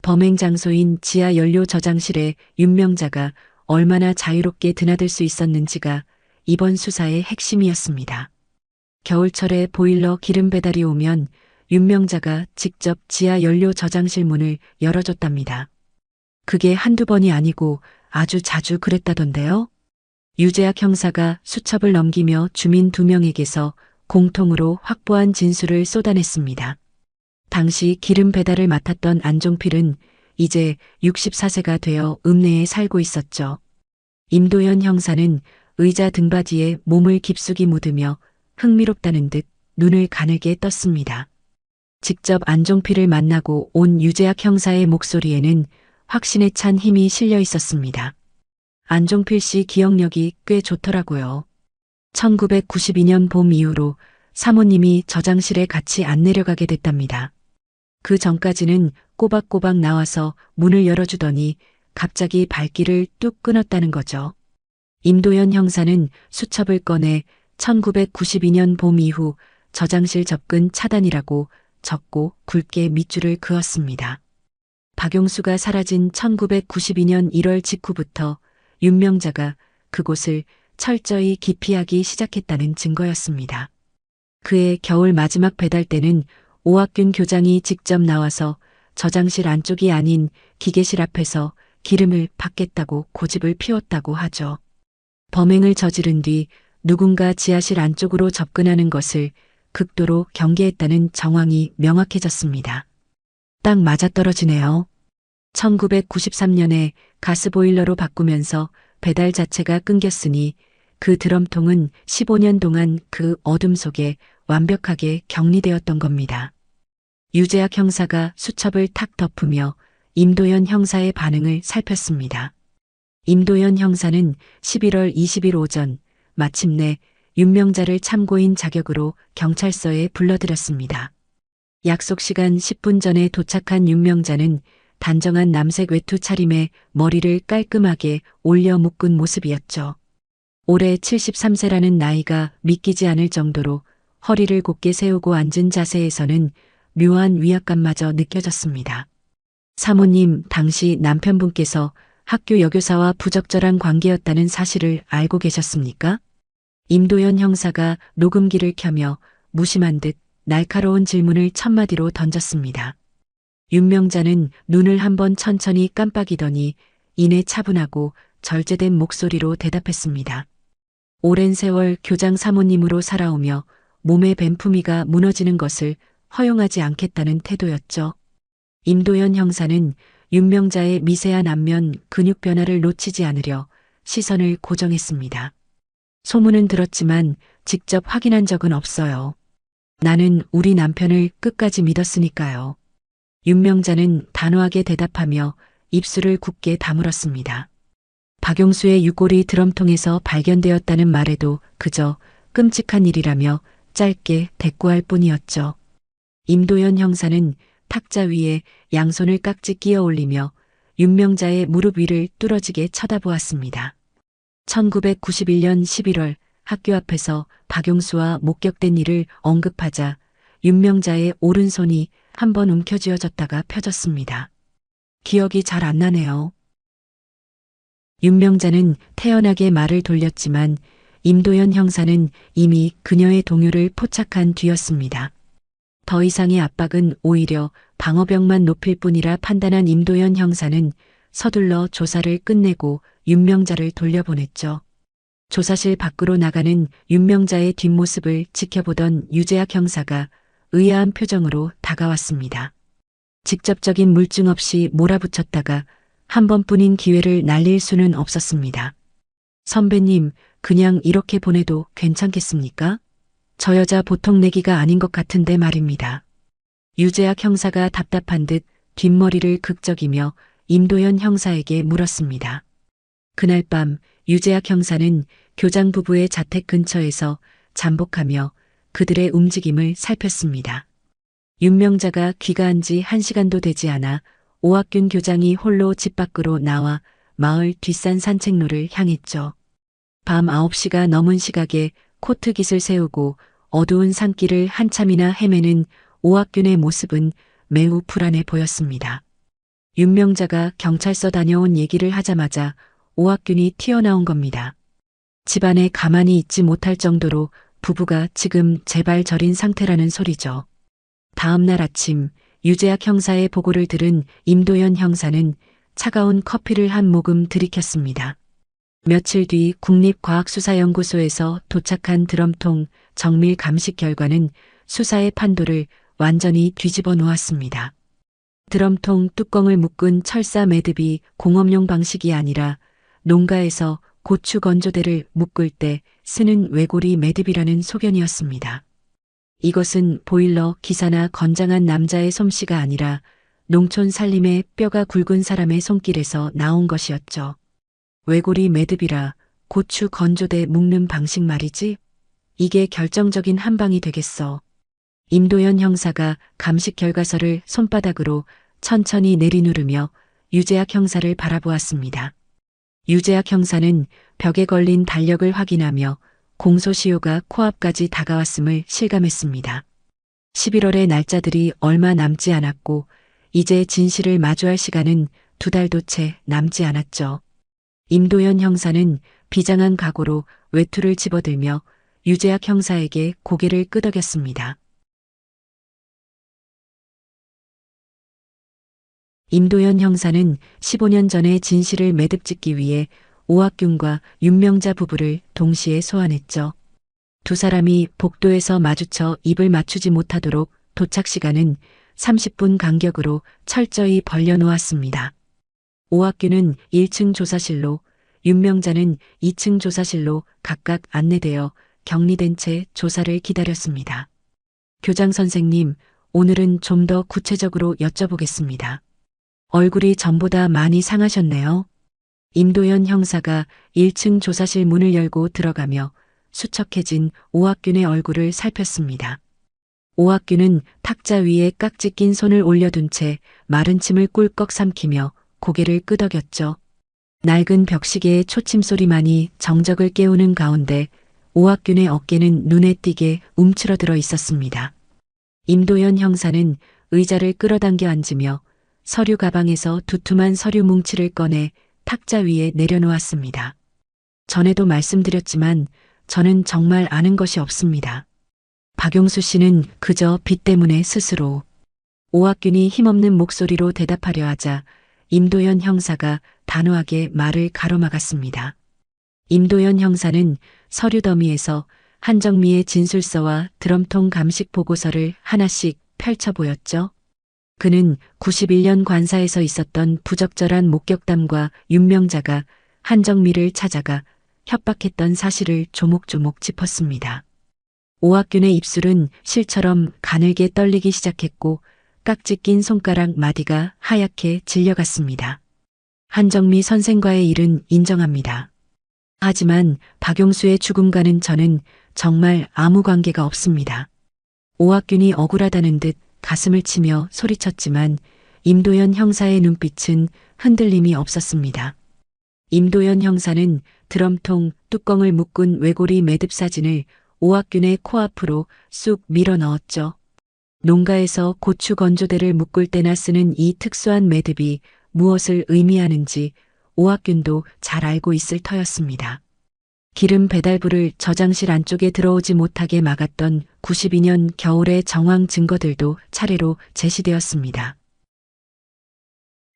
범행 장소인 지하 연료 저장실에 윤명자가 얼마나 자유롭게 드나들 수 있었는지가 이번 수사의 핵심이었습니다. 겨울철에 보일러 기름 배달이 오면 윤명자가 직접 지하 연료 저장실 문을 열어줬답니다. 그게 한두 번이 아니고 아주 자주 그랬다던데요. 유재학 형사가 수첩을 넘기며 주민 2명에게서 공통으로 확보한 진술을 쏟아냈습니다. 당시 기름 배달을 맡았던 안종필은 이제 64세가 되어 읍내에 살고 있었죠. 임도현 형사는 의자 등받이에 몸을 깊숙이 묻으며 흥미롭다는 듯 눈을 가늘게 떴습니다. 직접 안종필을 만나고 온 유재학 형사의 목소리에는 확신에 찬 힘이 실려 있었습니다. 안종필 씨 기억력이 꽤 좋더라고요. 1992년 봄 이후로 사모님이 저장실에 같이 안 내려가게 됐답니다. 그 전까지는 꼬박꼬박 나와서 문을 열어주더니 갑자기 발길을 뚝 끊었다는 거죠. 임도현 형사는 수첩을 꺼내 1992년 봄 이후 저장실 접근 차단이라고 적고 굵게 밑줄을 그었습니다. 박용수가 사라진 1992년 1월 직후부터 윤명자가 그곳을 철저히 기피하기 시작했다는 증거였습니다. 그해 겨울 마지막 배달 때는 오학균 교장이 직접 나와서 저장실 안쪽이 아닌 기계실 앞에서 기름을 받겠다고 고집을 피웠다고 하죠. 범행을 저지른 뒤 누군가 지하실 안쪽으로 접근하는 것을 극도로 경계했다는 정황이 명확해졌습니다. 딱 맞아떨어지네요. 1993년에 가스보일러로 바꾸면서 배달 자체가 끊겼으니 그 드럼통은 15년 동안 그 어둠 속에 완벽하게 격리되었던 겁니다. 유재학 형사가 수첩을 탁 덮으며 임도현 형사의 반응을 살폈습니다. 임도현 형사는 11월 20일 오전 마침내 윤명자를 참고인 자격으로 경찰서에 불러들였습니다. 약속 시간 10분 전에 도착한 윤명자는 단정한 남색 외투 차림에 머리를 깔끔하게 올려 묶은 모습이었죠. 올해 73세라는 나이가 믿기지 않을 정도로 허리를 곧게 세우고 앉은 자세에서는 묘한 위압감마저 느껴졌습니다. 사모님, 당시 남편분께서 학교 여교사와 부적절한 관계였다는 사실을 알고 계셨습니까? 임도현 형사가 녹음기를 켜며 무심한 듯 날카로운 질문을 첫마디로 던졌습니다. 윤명자는 눈을 한번 천천히 깜빡이더니 이내 차분하고 절제된 목소리로 대답했습니다. 오랜 세월 교장 사모님으로 살아오며 몸의 뱀품위가 무너지는 것을 허용하지 않겠다는 태도였죠. 임도현 형사는 윤명자의 미세한 안면 근육 변화를 놓치지 않으려 시선을 고정했습니다. 소문은 들었지만 직접 확인한 적은 없어요. 나는 우리 남편을 끝까지 믿었으니까요. 윤명자는 단호하게 대답하며 입술을 굳게 다물었습니다. 박용수의 유골이 드럼통에서 발견되었다는 말에도 그저 끔찍한 일이라며 짧게 대꾸할 뿐이었죠. 임도현 형사는 탁자 위에 양손을 깍지 끼어 올리며 윤명자의 무릎 위를 뚫어지게 쳐다보았습니다. 1991년 11월 학교 앞에서 박용수와 목격된 일을 언급하자 윤명자의 오른손이 한번 움켜쥐어졌다가 펴졌습니다. 기억이 잘 안 나네요. 윤명자는 태연하게 말을 돌렸지만 임도현 형사는 이미 그녀의 동요를 포착한 뒤였습니다. 더 이상의 압박은 오히려 방어벽만 높일 뿐이라 판단한 임도현 형사는 서둘러 조사를 끝내고 윤명자를 돌려보냈죠. 조사실 밖으로 나가는 윤명자의 뒷모습을 지켜보던 유재학 형사가 의아한 표정으로 다가왔습니다. 직접적인 물증 없이 몰아붙였다가 한 번뿐인 기회를 날릴 수는 없었습니다. 선배님, 그냥 이렇게 보내도 괜찮겠습니까? 저 여자 보통 내기가 아닌 것 같은데 말입니다. 유재학 형사가 답답한 듯 뒷머리를 극적이며 임도현 형사에게 물었습니다. 그날 밤 유재학 형사는 교장 부부의 자택 근처에서 잠복하며 그들의 움직임을 살폈습니다. 윤명자가 귀가한 지 1시간도 되지 않아 오학균 교장이 홀로 집 밖으로 나와 마을 뒷산 산책로를 향했죠. 밤 9시가 넘은 시각에 코트깃을 세우고 어두운 산길을 한참이나 헤매는 오학균의 모습은 매우 불안해 보였습니다. 윤명자가 경찰서 다녀온 얘기를 하자마자 오학균이 튀어나온 겁니다. 집안에 가만히 있지 못할 정도로 부부가 지금 제발 저린 상태라는 소리죠. 다음 날 아침 유재학 형사의 보고를 들은 임도현 형사는 차가운 커피를 한 모금 들이켰습니다. 며칠 뒤 국립과학수사연구소에서 도착한 드럼통 정밀 감식 결과는 수사의 판도를 완전히 뒤집어 놓았습니다. 드럼통 뚜껑을 묶은 철사 매듭이 공업용 방식이 아니라 농가에서 고추 건조대를 묶을 때 쓰는 외고리 매듭이라는 소견이었습니다. 이것은 보일러 기사나 건장한 남자의 솜씨가 아니라 농촌 살림의 뼈가 굵은 사람의 손길에서 나온 것이었죠. 외고리 매듭이라 고추 건조대 묶는 방식 말이지? 이게 결정적인 한 방이 되겠어. 임도현 형사가 감식 결과서를 손바닥으로 천천히 내리누르며 유재학 형사를 바라보았습니다. 유재학 형사는 벽에 걸린 달력을 확인하며 공소시효가 코앞까지 다가왔음을 실감했습니다. 11월의 날짜들이 얼마 남지 않았고 이제 진실을 마주할 시간은 2달도 채 남지 않았죠. 임도현 형사는 비장한 각오로 외투를 집어들며 유재학 형사에게 고개를 끄덕였습니다. 임도현 형사는 15년 전에 진실을 매듭짓기 위해 오학균과 윤명자 부부를 동시에 소환했죠. 두 사람이 복도에서 마주쳐 입을 맞추지 못하도록 도착 시간은 30분 간격으로 철저히 벌려놓았습니다. 오학균은 1층 조사실로, 윤명자는 2층 조사실로 각각 안내되어 격리된 채 조사를 기다렸습니다. 교장 선생님, 오늘은 좀 더 구체적으로 여쭤보겠습니다. 얼굴이 전보다 많이 상하셨네요. 임도현 형사가 1층 조사실 문을 열고 들어가며 수척해진 오학균의 얼굴을 살폈습니다. 오학균은 탁자 위에 깍지 낀 손을 올려둔 채 마른 침을 꿀꺽 삼키며 고개를 끄덕였죠. 낡은 벽시계의 초침 소리만이 정적을 깨우는 가운데 오학균의 어깨는 눈에 띄게 움츠러들어 있었습니다. 임도현 형사는 의자를 끌어당겨 앉으며 서류 가방에서 두툼한 서류 뭉치를 꺼내 탁자 위에 내려놓았습니다. 전에도 말씀드렸지만 저는 정말 아는 것이 없습니다. 박용수 씨는 그저 빚 때문에 스스로. 오학균이 힘없는 목소리로 대답하려 하자 임도현 형사가 단호하게 말을 가로막았습니다. 임도현 형사는 서류 더미에서 한정미의 진술서와 드럼통 감식 보고서를 하나씩 펼쳐 보였죠. 그는 91년 관사에서 있었던 부적절한 목격담과 윤명자가 한정미를 찾아가 협박했던 사실을 조목조목 짚었습니다. 오학균의 입술은 실처럼 가늘게 떨리기 시작했고 깍지 낀 손가락 마디가 하얗게 질려갔습니다. 한정미 선생과의 일은 인정합니다. 하지만 박용수의 죽음과는 저는 정말 아무 관계가 없습니다. 오학균이 억울하다는 듯 가슴을 치며 소리쳤지만 임도현 형사의 눈빛은 흔들림이 없었습니다. 임도현 형사는 드럼통 뚜껑을 묶은 외골이 매듭 사진을 오학균의 코앞으로 쑥 밀어 넣었죠. 농가에서 고추 건조대를 묶을 때나 쓰는 이 특수한 매듭이 무엇을 의미하는지 오학균도 잘 알고 있을 터였습니다. 기름 배달부를 저장실 안쪽에 들어오지 못하게 막았던 92년 겨울의 정황 증거들도 차례로 제시되었습니다.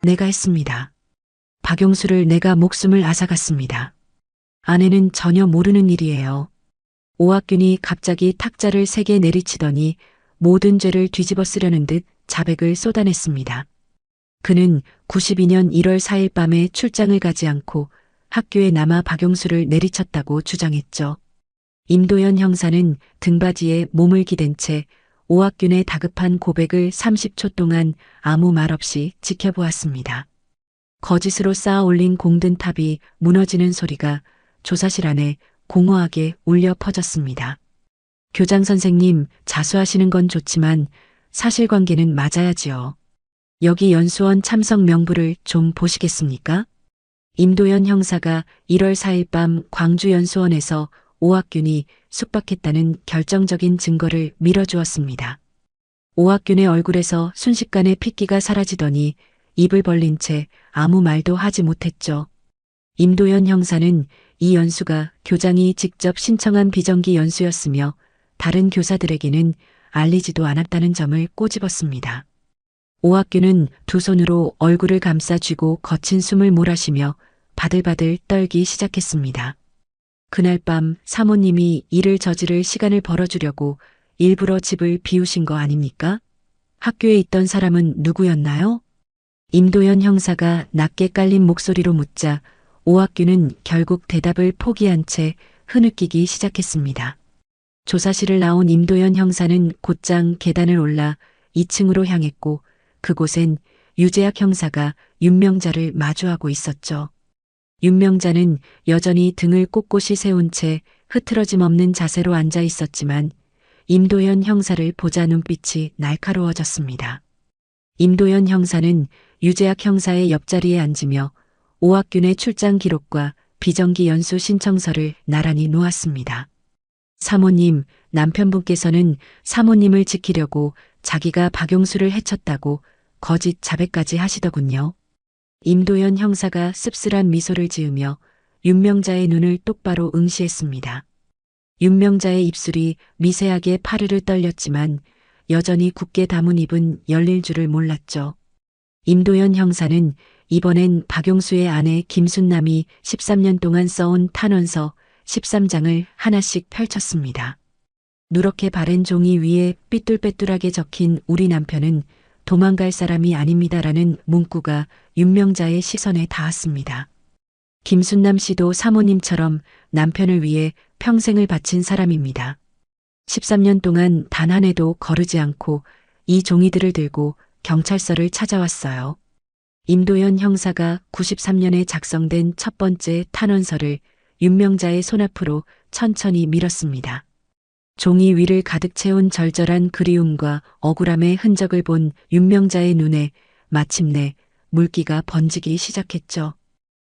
내가 했습니다. 박용수를 내가 목숨을 앗아갔습니다. 아내는 전혀 모르는 일이에요. 오학균이 갑자기 탁자를 3개 내리치더니 모든 죄를 뒤집어 쓰려는 듯 자백을 쏟아냈습니다. 그는 92년 1월 4일 밤에 출장을 가지 않고 학교에 남아 박용수를 내리쳤다고 주장했죠. 임도현 형사는 등받이에 몸을 기댄 채 오학균의 다급한 고백을 30초 동안 아무 말 없이 지켜보았습니다. 거짓으로 쌓아 올린 공든 탑이 무너지는 소리가 조사실 안에 공허하게 울려 퍼졌습니다. 교장 선생님, 자수하시는 건 좋지만 사실관계는 맞아야지요. 여기 연수원 참석 명부를 좀 보시겠습니까? 임도현 형사가 1월 4일 밤 광주 연수원에서 오학균이 숙박했다는 결정적인 증거를 밀어주었습니다. 오학균의 얼굴에서 순식간에 핏기가 사라지더니 입을 벌린 채 아무 말도 하지 못했죠. 임도현 형사는 이 연수가 교장이 직접 신청한 비정기 연수였으며 다른 교사들에게는 알리지도 않았다는 점을 꼬집었습니다. 오학균은 두 손으로 얼굴을 감싸 쥐고 거친 숨을 몰아쉬며 바들바들 떨기 시작했습니다. 그날 밤 사모님이 일을 저지를 시간을 벌어주려고 일부러 집을 비우신 거 아닙니까? 학교에 있던 사람은 누구였나요? 임도현 형사가 낮게 깔린 목소리로 묻자 오학균은 결국 대답을 포기한 채 흐느끼기 시작했습니다. 조사실을 나온 임도현 형사는 곧장 계단을 올라 2층으로 향했고 그곳엔 유재학 형사가 윤명자를 마주하고 있었죠. 윤명자는 여전히 등을 꼿꼿이 세운 채 흐트러짐 없는 자세로 앉아 있었지만 임도현 형사를 보자 눈빛이 날카로워졌습니다. 임도현 형사는 유재학 형사의 옆자리에 앉으며 오학균의 출장 기록과 비정기 연수 신청서를 나란히 놓았습니다. 사모님, 남편분께서는 사모님을 지키려고 자기가 박용수를 해쳤다고 거짓 자백까지 하시더군요. 임도현 형사가 씁쓸한 미소를 지으며 윤명자의 눈을 똑바로 응시했습니다. 윤명자의 입술이 미세하게 파르르 떨렸지만 여전히 굳게 담은 입은 열릴 줄을 몰랐죠. 임도현 형사는 이번엔 박용수의 아내 김순남이 13년 동안 써온 탄원서 13장을 하나씩 펼쳤습니다. 누렇게 바랜 종이 위에 삐뚤빼뚤하게 적힌 우리 남편은 도망갈 사람이 아닙니다라는 문구가 윤명자의 시선에 닿았습니다. 김순남 씨도 사모님처럼 남편을 위해 평생을 바친 사람입니다. 13년 동안 단 한 해도 거르지 않고 이 종이들을 들고 경찰서를 찾아왔어요. 임도현 형사가 93년에 작성된 첫 번째 탄원서를 윤명자의 손앞으로 천천히 밀었습니다. 종이 위를 가득 채운 절절한 그리움과 억울함의 흔적을 본 윤명자의 눈에 마침내 물기가 번지기 시작했죠.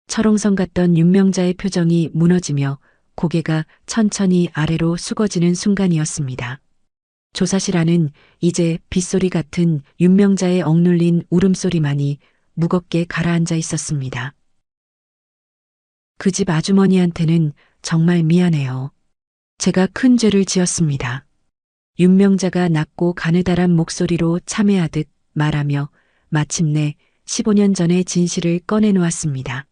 철옹성 같던 윤명자의 표정이 무너지며 고개가 천천히 아래로 숙어지는 순간이었습니다. 조사실 안은 이제 빗소리 같은 윤명자의 억눌린 울음소리만이 무겁게 가라앉아 있었습니다. 그 집 아주머니한테는 정말 미안해요. 제가 큰 죄를 지었습니다. 윤명자가 낮고 가느다란 목소리로 참회하듯 말하며 마침내 15년 전의 진실을 꺼내놓았습니다.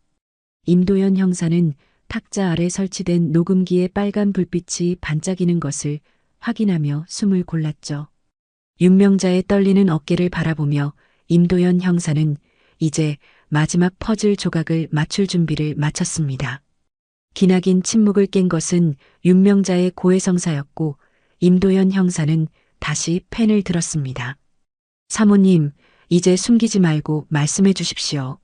임도현 형사는 탁자 아래 설치된 녹음기의 빨간 불빛이 반짝이는 것을 확인하며 숨을 골랐죠. 윤명자의 떨리는 어깨를 바라보며 임도현 형사는 이제 마지막 퍼즐 조각을 맞출 준비를 마쳤습니다. 기나긴 침묵을 깬 것은 윤명자의 고해성사였고 임도현 형사는 다시 펜을 들었습니다. 사모님, 이제 숨기지 말고 말씀해 주십시오.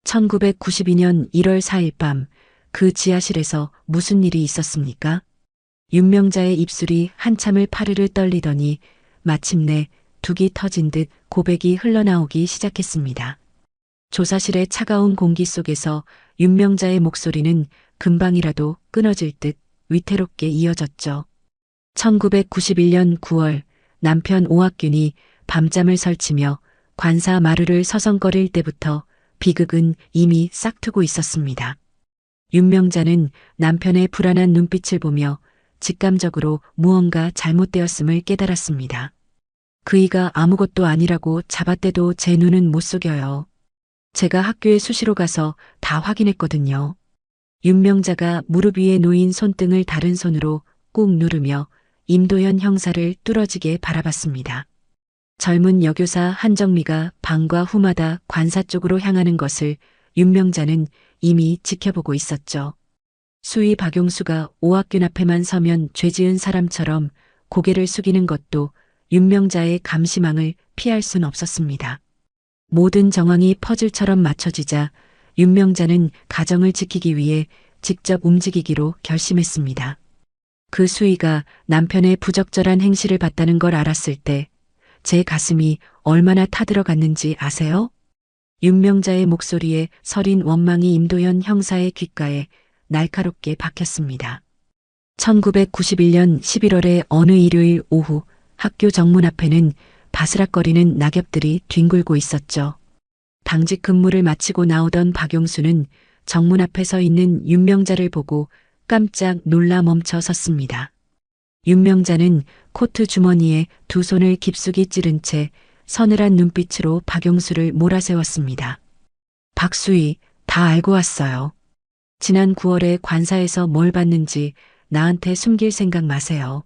1992년 1월 4일 밤 그 지하실에서 무슨 일이 있었습니까? 윤명자의 입술이 한참을 파르르 떨리더니 마침내 둑이 터진 듯 고백이 흘러나오기 시작했습니다. 조사실의 차가운 공기 속에서 윤명자의 목소리는 금방이라도 끊어질 듯 위태롭게 이어졌죠. 1991년 9월 남편 오학균이 밤잠을 설치며 관사 마루를 서성거릴 때부터 비극은 이미 싹트고 있었습니다. 윤명자는 남편의 불안한 눈빛을 보며 직감적으로 무언가 잘못되었음을 깨달았습니다. 그이가 아무것도 아니라고 잡아떼도 제 눈은 못 속여요. 제가 학교에 수시로 가서 다 확인했거든요. 윤명자가 무릎 위에 놓인 손등을 다른 손으로 꾹 누르며 임도현 형사를 뚫어지게 바라봤습니다. 젊은 여교사 한정미가 방과 후마다 관사 쪽으로 향하는 것을 윤명자는 이미 지켜보고 있었죠. 수위 박용수가 오학균 앞에만 서면 죄지은 사람처럼 고개를 숙이는 것도 윤명자의 감시망을 피할 순 없었습니다. 모든 정황이 퍼즐처럼 맞춰지자 윤명자는 가정을 지키기 위해 직접 움직이기로 결심했습니다. 그 수위가 남편의 부적절한 행실을 봤다는 걸 알았을 때 제 가슴이 얼마나 타들어갔는지 아세요? 윤명자의 목소리에 서린 원망이 임도현 형사의 귓가에 날카롭게 박혔습니다. 1991년 11월의 어느 일요일 오후 학교 정문 앞에는 바스락거리는 낙엽들이 뒹굴고 있었죠. 당직 근무를 마치고 나오던 박용수는 정문 앞에 서 있는 윤명자를 보고 깜짝 놀라 멈춰 섰습니다. 윤명자는 코트 주머니에 두 손을 깊숙이 찌른 채 서늘한 눈빛으로 박용수를 몰아세웠습니다. 박수희, 다 알고 왔어요. 지난 9월에 관사에서 뭘 봤는지 나한테 숨길 생각 마세요.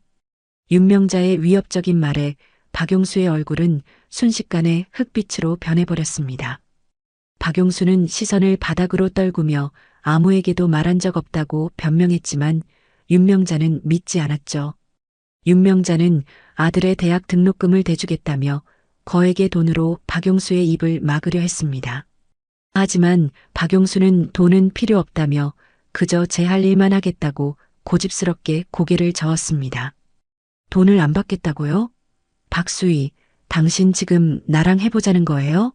윤명자의 위협적인 말에 박용수의 얼굴은 순식간에 흑빛으로 변해버렸습니다. 박용수는 시선을 바닥으로 떨구며 아무에게도 말한 적 없다고 변명했지만 윤명자는 믿지 않았죠. 윤명자는 아들의 대학 등록금을 대주겠다며 거액의 돈으로 박용수의 입을 막으려 했습니다. 하지만 박용수는 돈은 필요 없다며 그저 제 할 일만 하겠다고 고집스럽게 고개를 저었습니다. 돈을 안 받겠다고요? 박수희, 당신 지금 나랑 해보자는 거예요?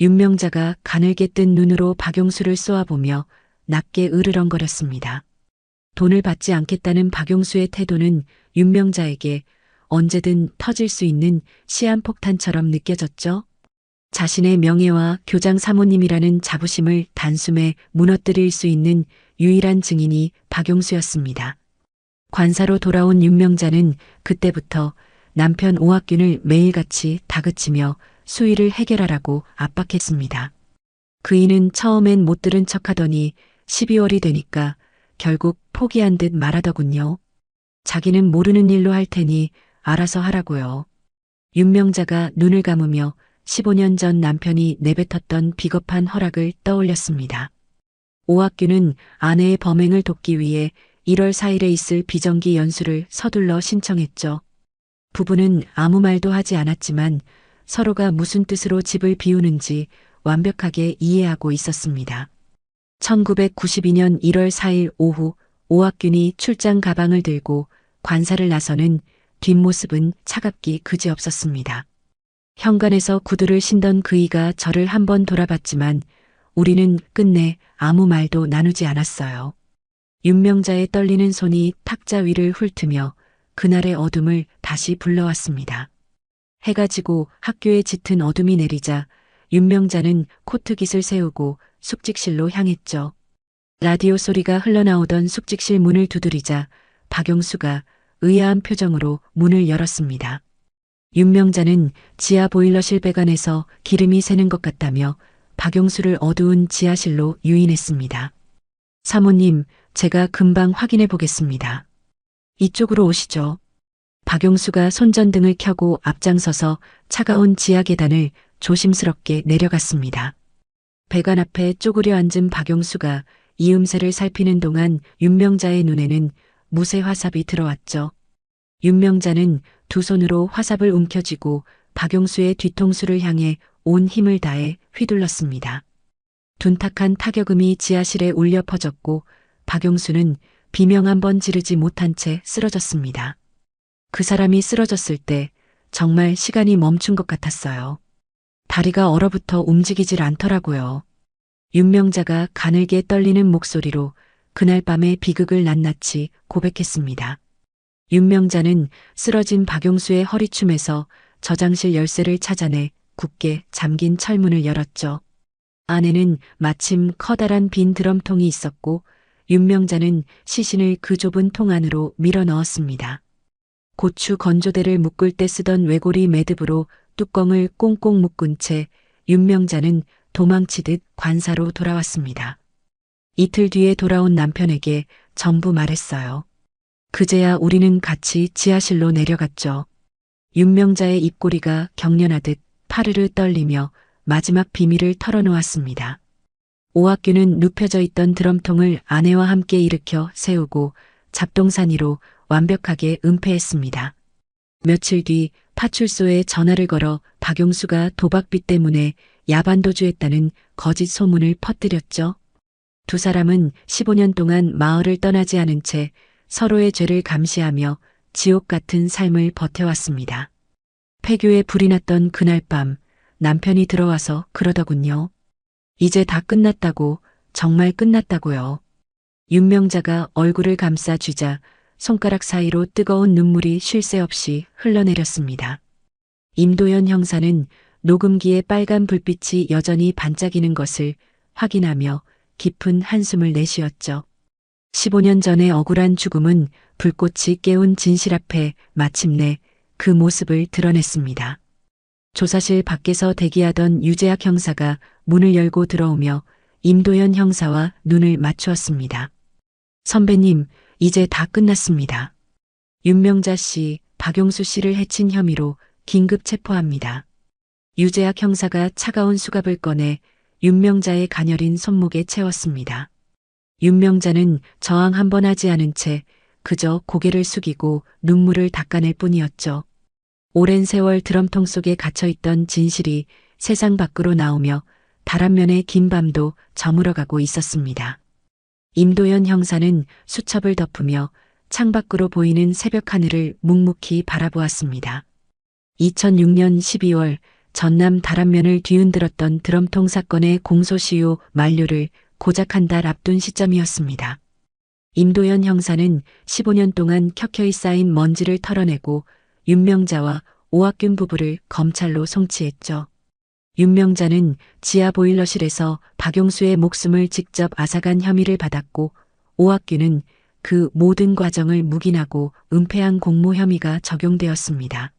윤명자가 가늘게 뜬 눈으로 박용수를 쏘아보며 낮게 으르렁거렸습니다. 돈을 받지 않겠다는 박용수의 태도는 윤명자에게 언제든 터질 수 있는 시한폭탄처럼 느껴졌죠. 자신의 명예와 교장 사모님이라는 자부심을 단숨에 무너뜨릴 수 있는 유일한 증인이 박용수였습니다. 관사로 돌아온 윤명자는 그때부터 남편 오학균을 매일같이 다그치며 수위를 해결하라고 압박했습니다. 그이는 처음엔 못 들은 척하더니 12월이 되니까 결국 포기한 듯 말하더군요. 자기는 모르는 일로 할 테니 알아서 하라고요. 윤명자가 눈을 감으며 15년 전 남편이 내뱉었던 비겁한 허락을 떠올렸습니다. 오학균은 아내의 범행을 돕기 위해 1월 4일에 있을 비정기 연수를 서둘러 신청했죠. 부부는 아무 말도 하지 않았지만 서로가 무슨 뜻으로 집을 비우는지 완벽하게 이해하고 있었습니다. 1992년 1월 4일 오후 오학균이 출장 가방을 들고 관사를 나서는 뒷모습은 차갑기 그지없었습니다. 현관에서 구두를 신던 그이가 저를 한번 돌아봤지만 우리는 끝내 아무 말도 나누지 않았어요. 윤명자의 떨리는 손이 탁자 위를 훑으며 그날의 어둠을 다시 불러왔습니다. 해가 지고 학교에 짙은 어둠이 내리자 윤명자는 코트깃을 세우고 숙직실로 향했죠. 라디오 소리가 흘러나오던 숙직실 문을 두드리자 박용수가 의아한 표정으로 문을 열었습니다. 윤명자는 지하 보일러실 배관에서 기름이 새는 것 같다며 박용수를 어두운 지하실로 유인했습니다. 사모님, 제가 금방 확인해 보겠습니다. 이쪽으로 오시죠. 박용수가 손전등을 켜고 앞장서서 차가운 지하 계단을 조심스럽게 내려갔습니다. 배관 앞에 쪼그려 앉은 박용수가 이음새를 살피는 동안 윤명자의 눈에는 무쇠 화삽이 들어왔죠. 윤명자는 두 손으로 화삽을 움켜쥐고 박용수의 뒤통수를 향해 온 힘을 다해 휘둘렀습니다. 둔탁한 타격음이 지하실에 울려 퍼졌고 박용수는 비명 한 번 지르지 못한 채 쓰러졌습니다. 그 사람이 쓰러졌을 때 정말 시간이 멈춘 것 같았어요. 다리가 얼어붙어 움직이질 않더라고요. 윤명자가 가늘게 떨리는 목소리로 그날 밤의 비극을 낱낱이 고백했습니다. 윤명자는 쓰러진 박용수의 허리춤에서 저장실 열쇠를 찾아내 굳게 잠긴 철문을 열었죠. 안에는 마침 커다란 빈 드럼통이 있었고 윤명자는 시신을 그 좁은 통 안으로 밀어 넣었습니다. 고추 건조대를 묶을 때 쓰던 외고리 매듭으로 뚜껑을 꽁꽁 묶은 채 윤명자는 도망치듯 관사로 돌아왔습니다. 이틀 뒤에 돌아온 남편에게 전부 말했어요. 그제야 우리는 같이 지하실로 내려갔죠. 윤명자의 입꼬리가 경련하듯 파르르 떨리며 마지막 비밀을 털어놓았습니다. 오학규는 눕혀져 있던 드럼통을 아내와 함께 일으켜 세우고 잡동사니로 완벽하게 은폐했습니다. 며칠 뒤 파출소에 전화를 걸어 박용수가 도박비 때문에 야반도주했다는 거짓 소문을 퍼뜨렸죠. 두 사람은 15년 동안 마을을 떠나지 않은 채 서로의 죄를 감시하며 지옥 같은 삶을 버텨왔습니다. 폐교에 불이 났던 그날 밤 남편이 들어와서 그러더군요. 이제 다 끝났다고, 정말 끝났다고요. 윤명자가 얼굴을 감싸 쥐자 손가락 사이로 뜨거운 눈물이 쉴 새 없이 흘러내렸습니다. 임도현 형사는 녹음기에 빨간 불빛이 여전히 반짝이는 것을 확인하며 깊은 한숨을 내쉬었죠. 15년 전의 억울한 죽음은 불꽃이 깨운 진실 앞에 마침내 그 모습을 드러냈습니다. 조사실 밖에서 대기하던 유재학 형사가 문을 열고 들어오며 임도현 형사와 눈을 맞추었습니다. 선배님, 이제 다 끝났습니다. 윤명자 씨, 박용수 씨를 해친 혐의로 긴급 체포합니다. 유재학 형사가 차가운 수갑을 꺼내 윤명자의 가녀린 손목에 채웠습니다. 윤명자는 저항 한 번 하지 않은 채 그저 고개를 숙이고 눈물을 닦아낼 뿐이었죠. 오랜 세월 드럼통 속에 갇혀있던 진실이 세상 밖으로 나오며 달 한 면의 긴 밤도 저물어가고 있었습니다. 임도현 형사는 수첩을 덮으며 창밖으로 보이는 새벽 하늘을 묵묵히 바라보았습니다. 2006년 12월 전남 달 한 면을 뒤흔들었던 드럼통 사건의 공소시효 만료를 고작 한 달 앞둔 시점이었습니다. 임도현 형사는 15년 동안 켜켜이 쌓인 먼지를 털어내고 윤명자와 오학균 부부를 검찰로 송치했죠. 윤명자는 지하 보일러실에서 박용수의 목숨을 직접 앗아간 혐의를 받았고 오학균은 그 모든 과정을 묵인하고 은폐한 공모 혐의가 적용되었습니다.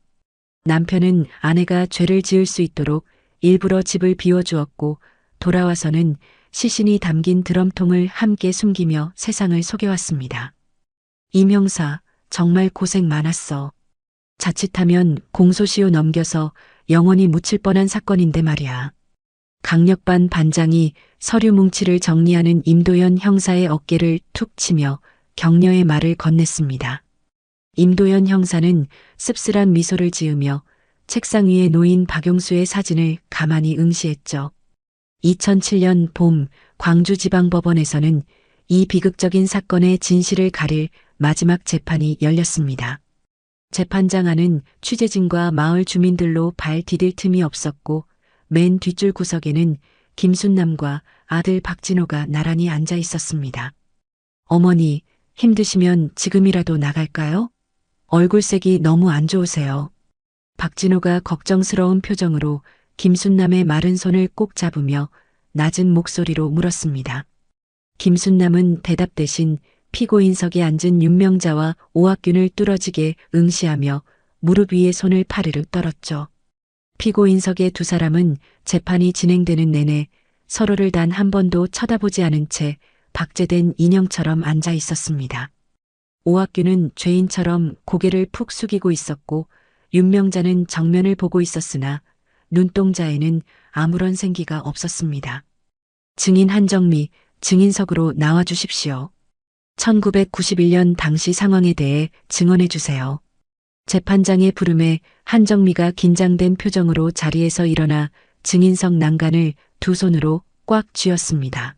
남편은 아내가 죄를 지을 수 있도록 일부러 집을 비워주었고 돌아와서는 시신이 담긴 드럼통을 함께 숨기며 세상을 속여왔습니다. 임 형사, 정말 고생 많았어. 자칫하면 공소시효 넘겨서 영원히 묻힐 뻔한 사건인데 말이야. 강력반 반장이 서류 뭉치를 정리하는 임도현 형사의 어깨를 툭 치며 격려의 말을 건넸습니다. 임도현 형사는 씁쓸한 미소를 지으며 책상 위에 놓인 박용수의 사진을 가만히 응시했죠. 2007년 봄 광주지방법원에서는 이 비극적인 사건의 진실을 가릴 마지막 재판이 열렸습니다. 재판장 안은 취재진과 마을 주민들로 발 디딜 틈이 없었고 맨 뒷줄 구석에는 김순남과 아들 박진호가 나란히 앉아 있었습니다. 어머니, 힘드시면 지금이라도 나갈까요? 얼굴색이 너무 안 좋으세요. 박진호가 걱정스러운 표정으로 김순남의 마른 손을 꼭 잡으며 낮은 목소리로 물었습니다. 김순남은 대답 대신 피고인석에 앉은 윤명자와 오학균을 뚫어지게 응시하며 무릎 위에 손을 파르르 떨었죠. 피고인석의 두 사람은 재판이 진행되는 내내 서로를 단 한 번도 쳐다보지 않은 채 박제된 인형처럼 앉아 있었습니다. 오학균은 죄인처럼 고개를 푹 숙이고 있었고 윤명자는 정면을 보고 있었으나 눈동자에는 아무런 생기가 없었습니다. 증인 한정미, 증인석으로 나와 주십시오. 1991년 당시 상황에 대해 증언해 주세요. 재판장의 부름에 한정미가 긴장된 표정으로 자리에서 일어나 증인석 난간을 두 손으로 꽉 쥐었습니다.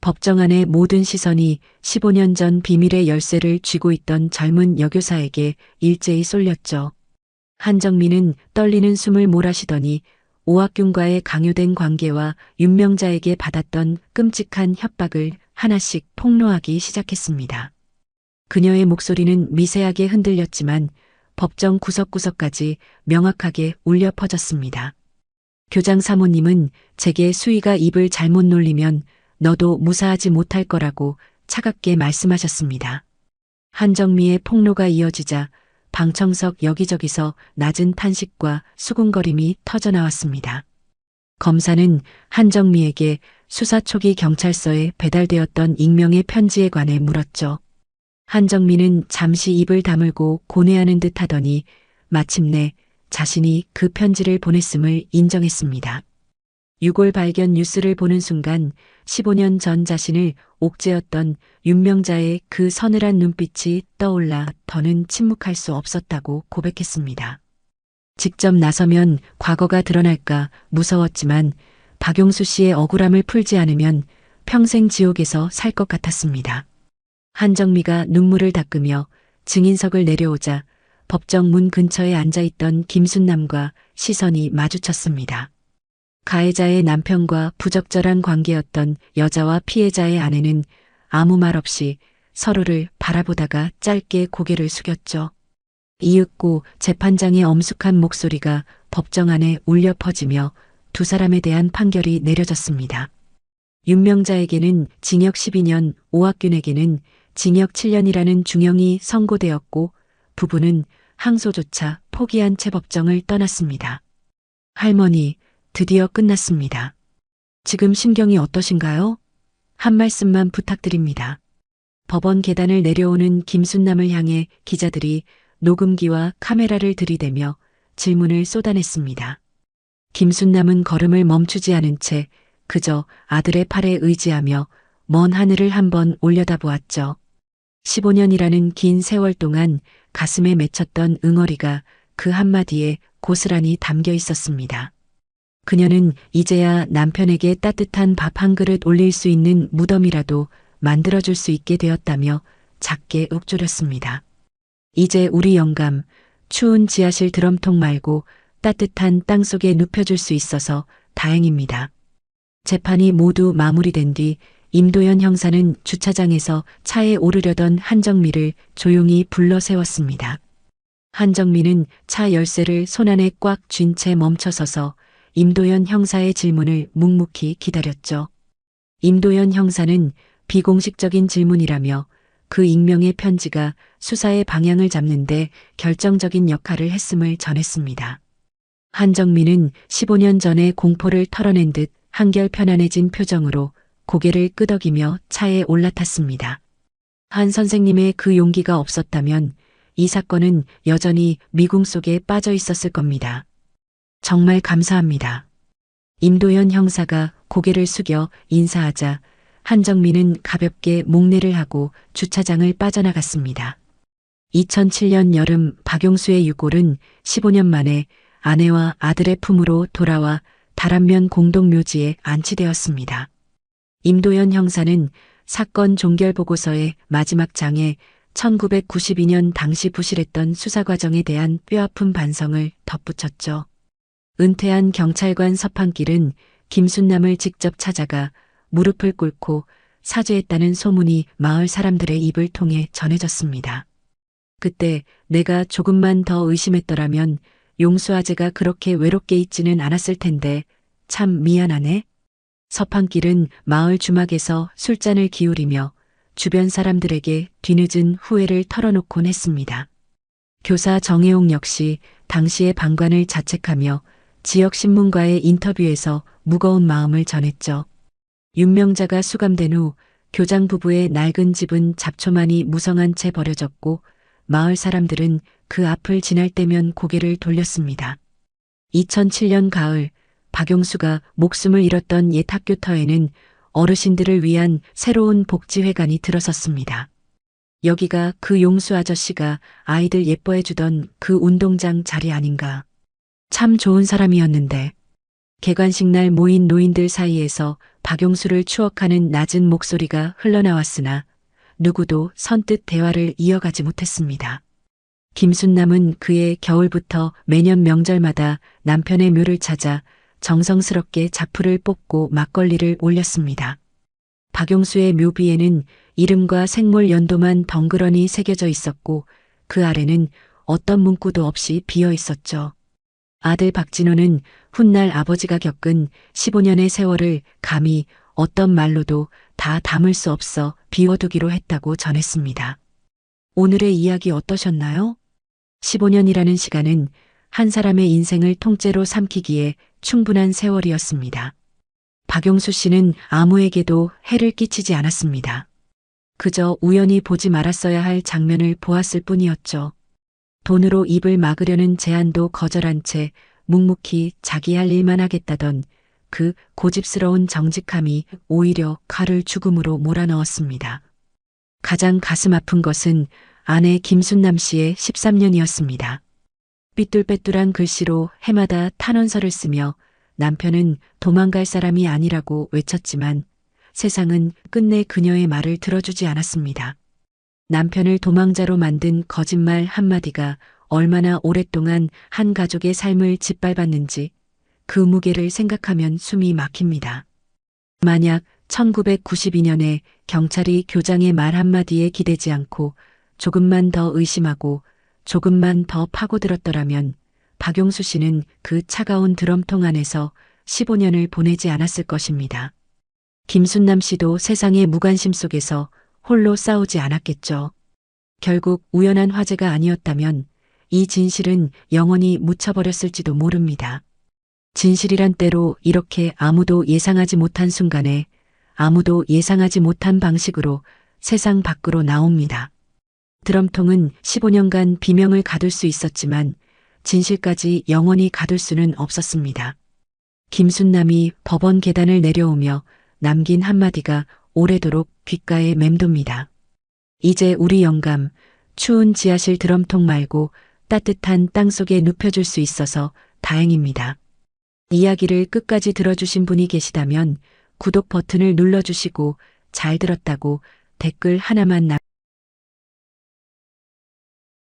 법정 안의 모든 시선이 15년 전 비밀의 열쇠를 쥐고 있던 젊은 여교사에게 일제히 쏠렸죠. 한정미는 떨리는 숨을 몰아쉬더니 오학균과의 강요된 관계와 윤명자에게 받았던 끔찍한 협박을 하나씩 폭로하기 시작했습니다. 그녀의 목소리는 미세하게 흔들렸지만 법정 구석구석까지 명확하게 울려 퍼졌습니다. 교장 사모님은 제게 수희가 입을 잘못 놀리면 너도 무사하지 못할 거라고 차갑게 말씀하셨습니다. 한정미의 폭로가 이어지자 방청석 여기저기서 낮은 탄식과 수군거림이 터져나왔습니다. 검사는 한정미에게 수사 초기 경찰서에 배달되었던 익명의 편지에 관해 물었죠. 한정미는 잠시 입을 다물고 고뇌하는 듯 하더니 마침내 자신이 그 편지를 보냈음을 인정했습니다. 유골 발견 뉴스를 보는 순간 15년 전 자신을 옥죄었던 윤명자의 그 서늘한 눈빛이 떠올라 더는 침묵할 수 없었다고 고백했습니다. 직접 나서면 과거가 드러날까 무서웠지만 박용수 씨의 억울함을 풀지 않으면 평생 지옥에서 살 것 같았습니다. 한정미가 눈물을 닦으며 증인석을 내려오자 법정 문 근처에 앉아있던 김순남과 시선이 마주쳤습니다. 가해자의 남편과 부적절한 관계였던 여자와 피해자의 아내는 아무 말 없이 서로를 바라보다가 짧게 고개를 숙였죠. 이윽고 재판장의 엄숙한 목소리가 법정 안에 울려 퍼지며 두 사람에 대한 판결이 내려졌습니다. 윤명자에게는 징역 12년, 오학균에게는 징역 7년이라는 중형이 선고되었고 부부는 항소조차 포기한 채 법정을 떠났습니다. 할머니, 드디어 끝났습니다. 지금 심경이 어떠신가요? 한 말씀만 부탁드립니다. 법원 계단을 내려오는 김순남을 향해 기자들이 녹음기와 카메라를 들이대며 질문을 쏟아냈습니다. 김순남은 걸음을 멈추지 않은 채 그저 아들의 팔에 의지하며 먼 하늘을 한번 올려다보았죠. 15년이라는 긴 세월 동안 가슴에 맺혔던 응어리가 그 한마디에 고스란히 담겨 있었습니다. 그녀는 이제야 남편에게 따뜻한 밥 한 그릇 올릴 수 있는 무덤이라도 만들어줄 수 있게 되었다며 작게 읊조렸습니다. 이제 우리 영감, 추운 지하실 드럼통 말고 따뜻한 땅속에 눕혀줄 수 있어서 다행입니다. 재판이 모두 마무리된 뒤 임도현 형사는 주차장에서 차에 오르려던 한정미를 조용히 불러 세웠습니다. 한정미는 차 열쇠를 손안에 꽉 쥔 채 멈춰서서 임도현 형사의 질문을 묵묵히 기다렸죠. 임도현 형사는 비공식적인 질문이라며 그 익명의 편지가 수사의 방향을 잡는데 결정적인 역할을 했음을 전했습니다. 한정미는 15년 전의 공포를 털어낸 듯 한결 편안해진 표정으로 고개를 끄덕이며 차에 올라탔습니다. 한 선생님의 그 용기가 없었다면 이 사건은 여전히 미궁 속에 빠져 있었을 겁니다. 정말 감사합니다. 임도현 형사가 고개를 숙여 인사하자 한정미는 가볍게 목례를 하고 주차장을 빠져나갔습니다. 2007년 여름 박용수의 유골은 15년 만에 아내와 아들의 품으로 돌아와 다란면 공동묘지에 안치되었습니다. 임도연 형사는 사건 종결보고서의 마지막 장에 1992년 당시 부실했던 수사 과정에 대한 뼈아픈 반성을 덧붙였죠. 은퇴한 경찰관 서판길은 김순남을 직접 찾아가 무릎을 꿇고 사죄했다는 소문이 마을 사람들의 입을 통해 전해졌습니다. 그때 내가 조금만 더 의심했더라면 용수 아재가 그렇게 외롭게 있지는 않았을 텐데 참 미안하네. 서판길은 마을 주막에서 술잔을 기울이며 주변 사람들에게 뒤늦은 후회를 털어놓곤 했습니다. 교사 정혜옥 역시 당시의 방관을 자책하며 지역신문과의 인터뷰에서 무거운 마음을 전했죠. 윤명자가 수감된 후 교장 부부의 낡은 집은 잡초만이 무성한 채 버려졌고 마을 사람들은 그 앞을 지날 때면 고개를 돌렸습니다. 2007년 가을 박용수가 목숨을 잃었던 옛 학교터에는 어르신들을 위한 새로운 복지회관이 들어섰습니다. 여기가 그 용수 아저씨가 아이들 예뻐해주던 그 운동장 자리 아닌가. 참 좋은 사람이었는데. 개관식 날 모인 노인들 사이에서 박용수를 추억하는 낮은 목소리가 흘러나왔으나 누구도 선뜻 대화를 이어가지 못했습니다. 김순남은 그의 겨울부터 매년 명절마다 남편의 묘를 찾아 정성스럽게 자풀을 뽑고 막걸리를 올렸습니다. 박용수의 묘비에는 이름과 생물 연도만 덩그러니 새겨져 있었고 그 아래는 어떤 문구도 없이 비어 있었죠. 아들 박진호는 훗날 아버지가 겪은 15년의 세월을 감히 어떤 말로도 다 담을 수 없어 비워두기로 했다고 전했습니다. 오늘의 이야기 어떠셨나요? 15년이라는 시간은 한 사람의 인생을 통째로 삼키기에 충분한 세월이었습니다. 박용수 씨는 아무에게도 해를 끼치지 않았습니다. 그저 우연히 보지 말았어야 할 장면을 보았을 뿐이었죠. 돈으로 입을 막으려는 제안도 거절한 채 묵묵히 자기 할 일만 하겠다던 그 고집스러운 정직함이 오히려 칼을 죽음으로 몰아넣었습니다. 가장 가슴 아픈 것은 아내 김순남 씨의 13년이었습니다. 삐뚤빼뚤한 글씨로 해마다 탄원서를 쓰며 남편은 도망갈 사람이 아니라고 외쳤지만 세상은 끝내 그녀의 말을 들어주지 않았습니다. 남편을 도망자로 만든 거짓말 한마디가 얼마나 오랫동안 한 가족의 삶을 짓밟았는지 그 무게를 생각하면 숨이 막힙니다. 만약 1992년에 경찰이 교장의 말 한마디에 기대지 않고 조금만 더 의심하고 조금만 더 파고들었더라면 박용수 씨는 그 차가운 드럼통 안에서 15년을 보내지 않았을 것입니다. 김순남 씨도 세상의 무관심 속에서 홀로 싸우지 않았겠죠. 결국 우연한 화재가 아니었다면 이 진실은 영원히 묻혀버렸을지도 모릅니다. 진실이란 때로 이렇게 아무도 예상하지 못한 순간에 아무도 예상하지 못한 방식으로 세상 밖으로 나옵니다. 드럼통은 15년간 비명을 가둘 수 있었지만 진실까지 영원히 가둘 수는 없었습니다. 김순남이 법원 계단을 내려오며 남긴 한마디가 오래도록 귓가에 맴돕니다. 이제 우리 영감, 추운 지하실 드럼통 말고 따뜻한 땅속에 눕혀줄 수 있어서 다행입니다. 이야기를 끝까지 들어주신 분이 계시다면 구독 버튼을 눌러주시고 잘 들었다고 댓글 하나만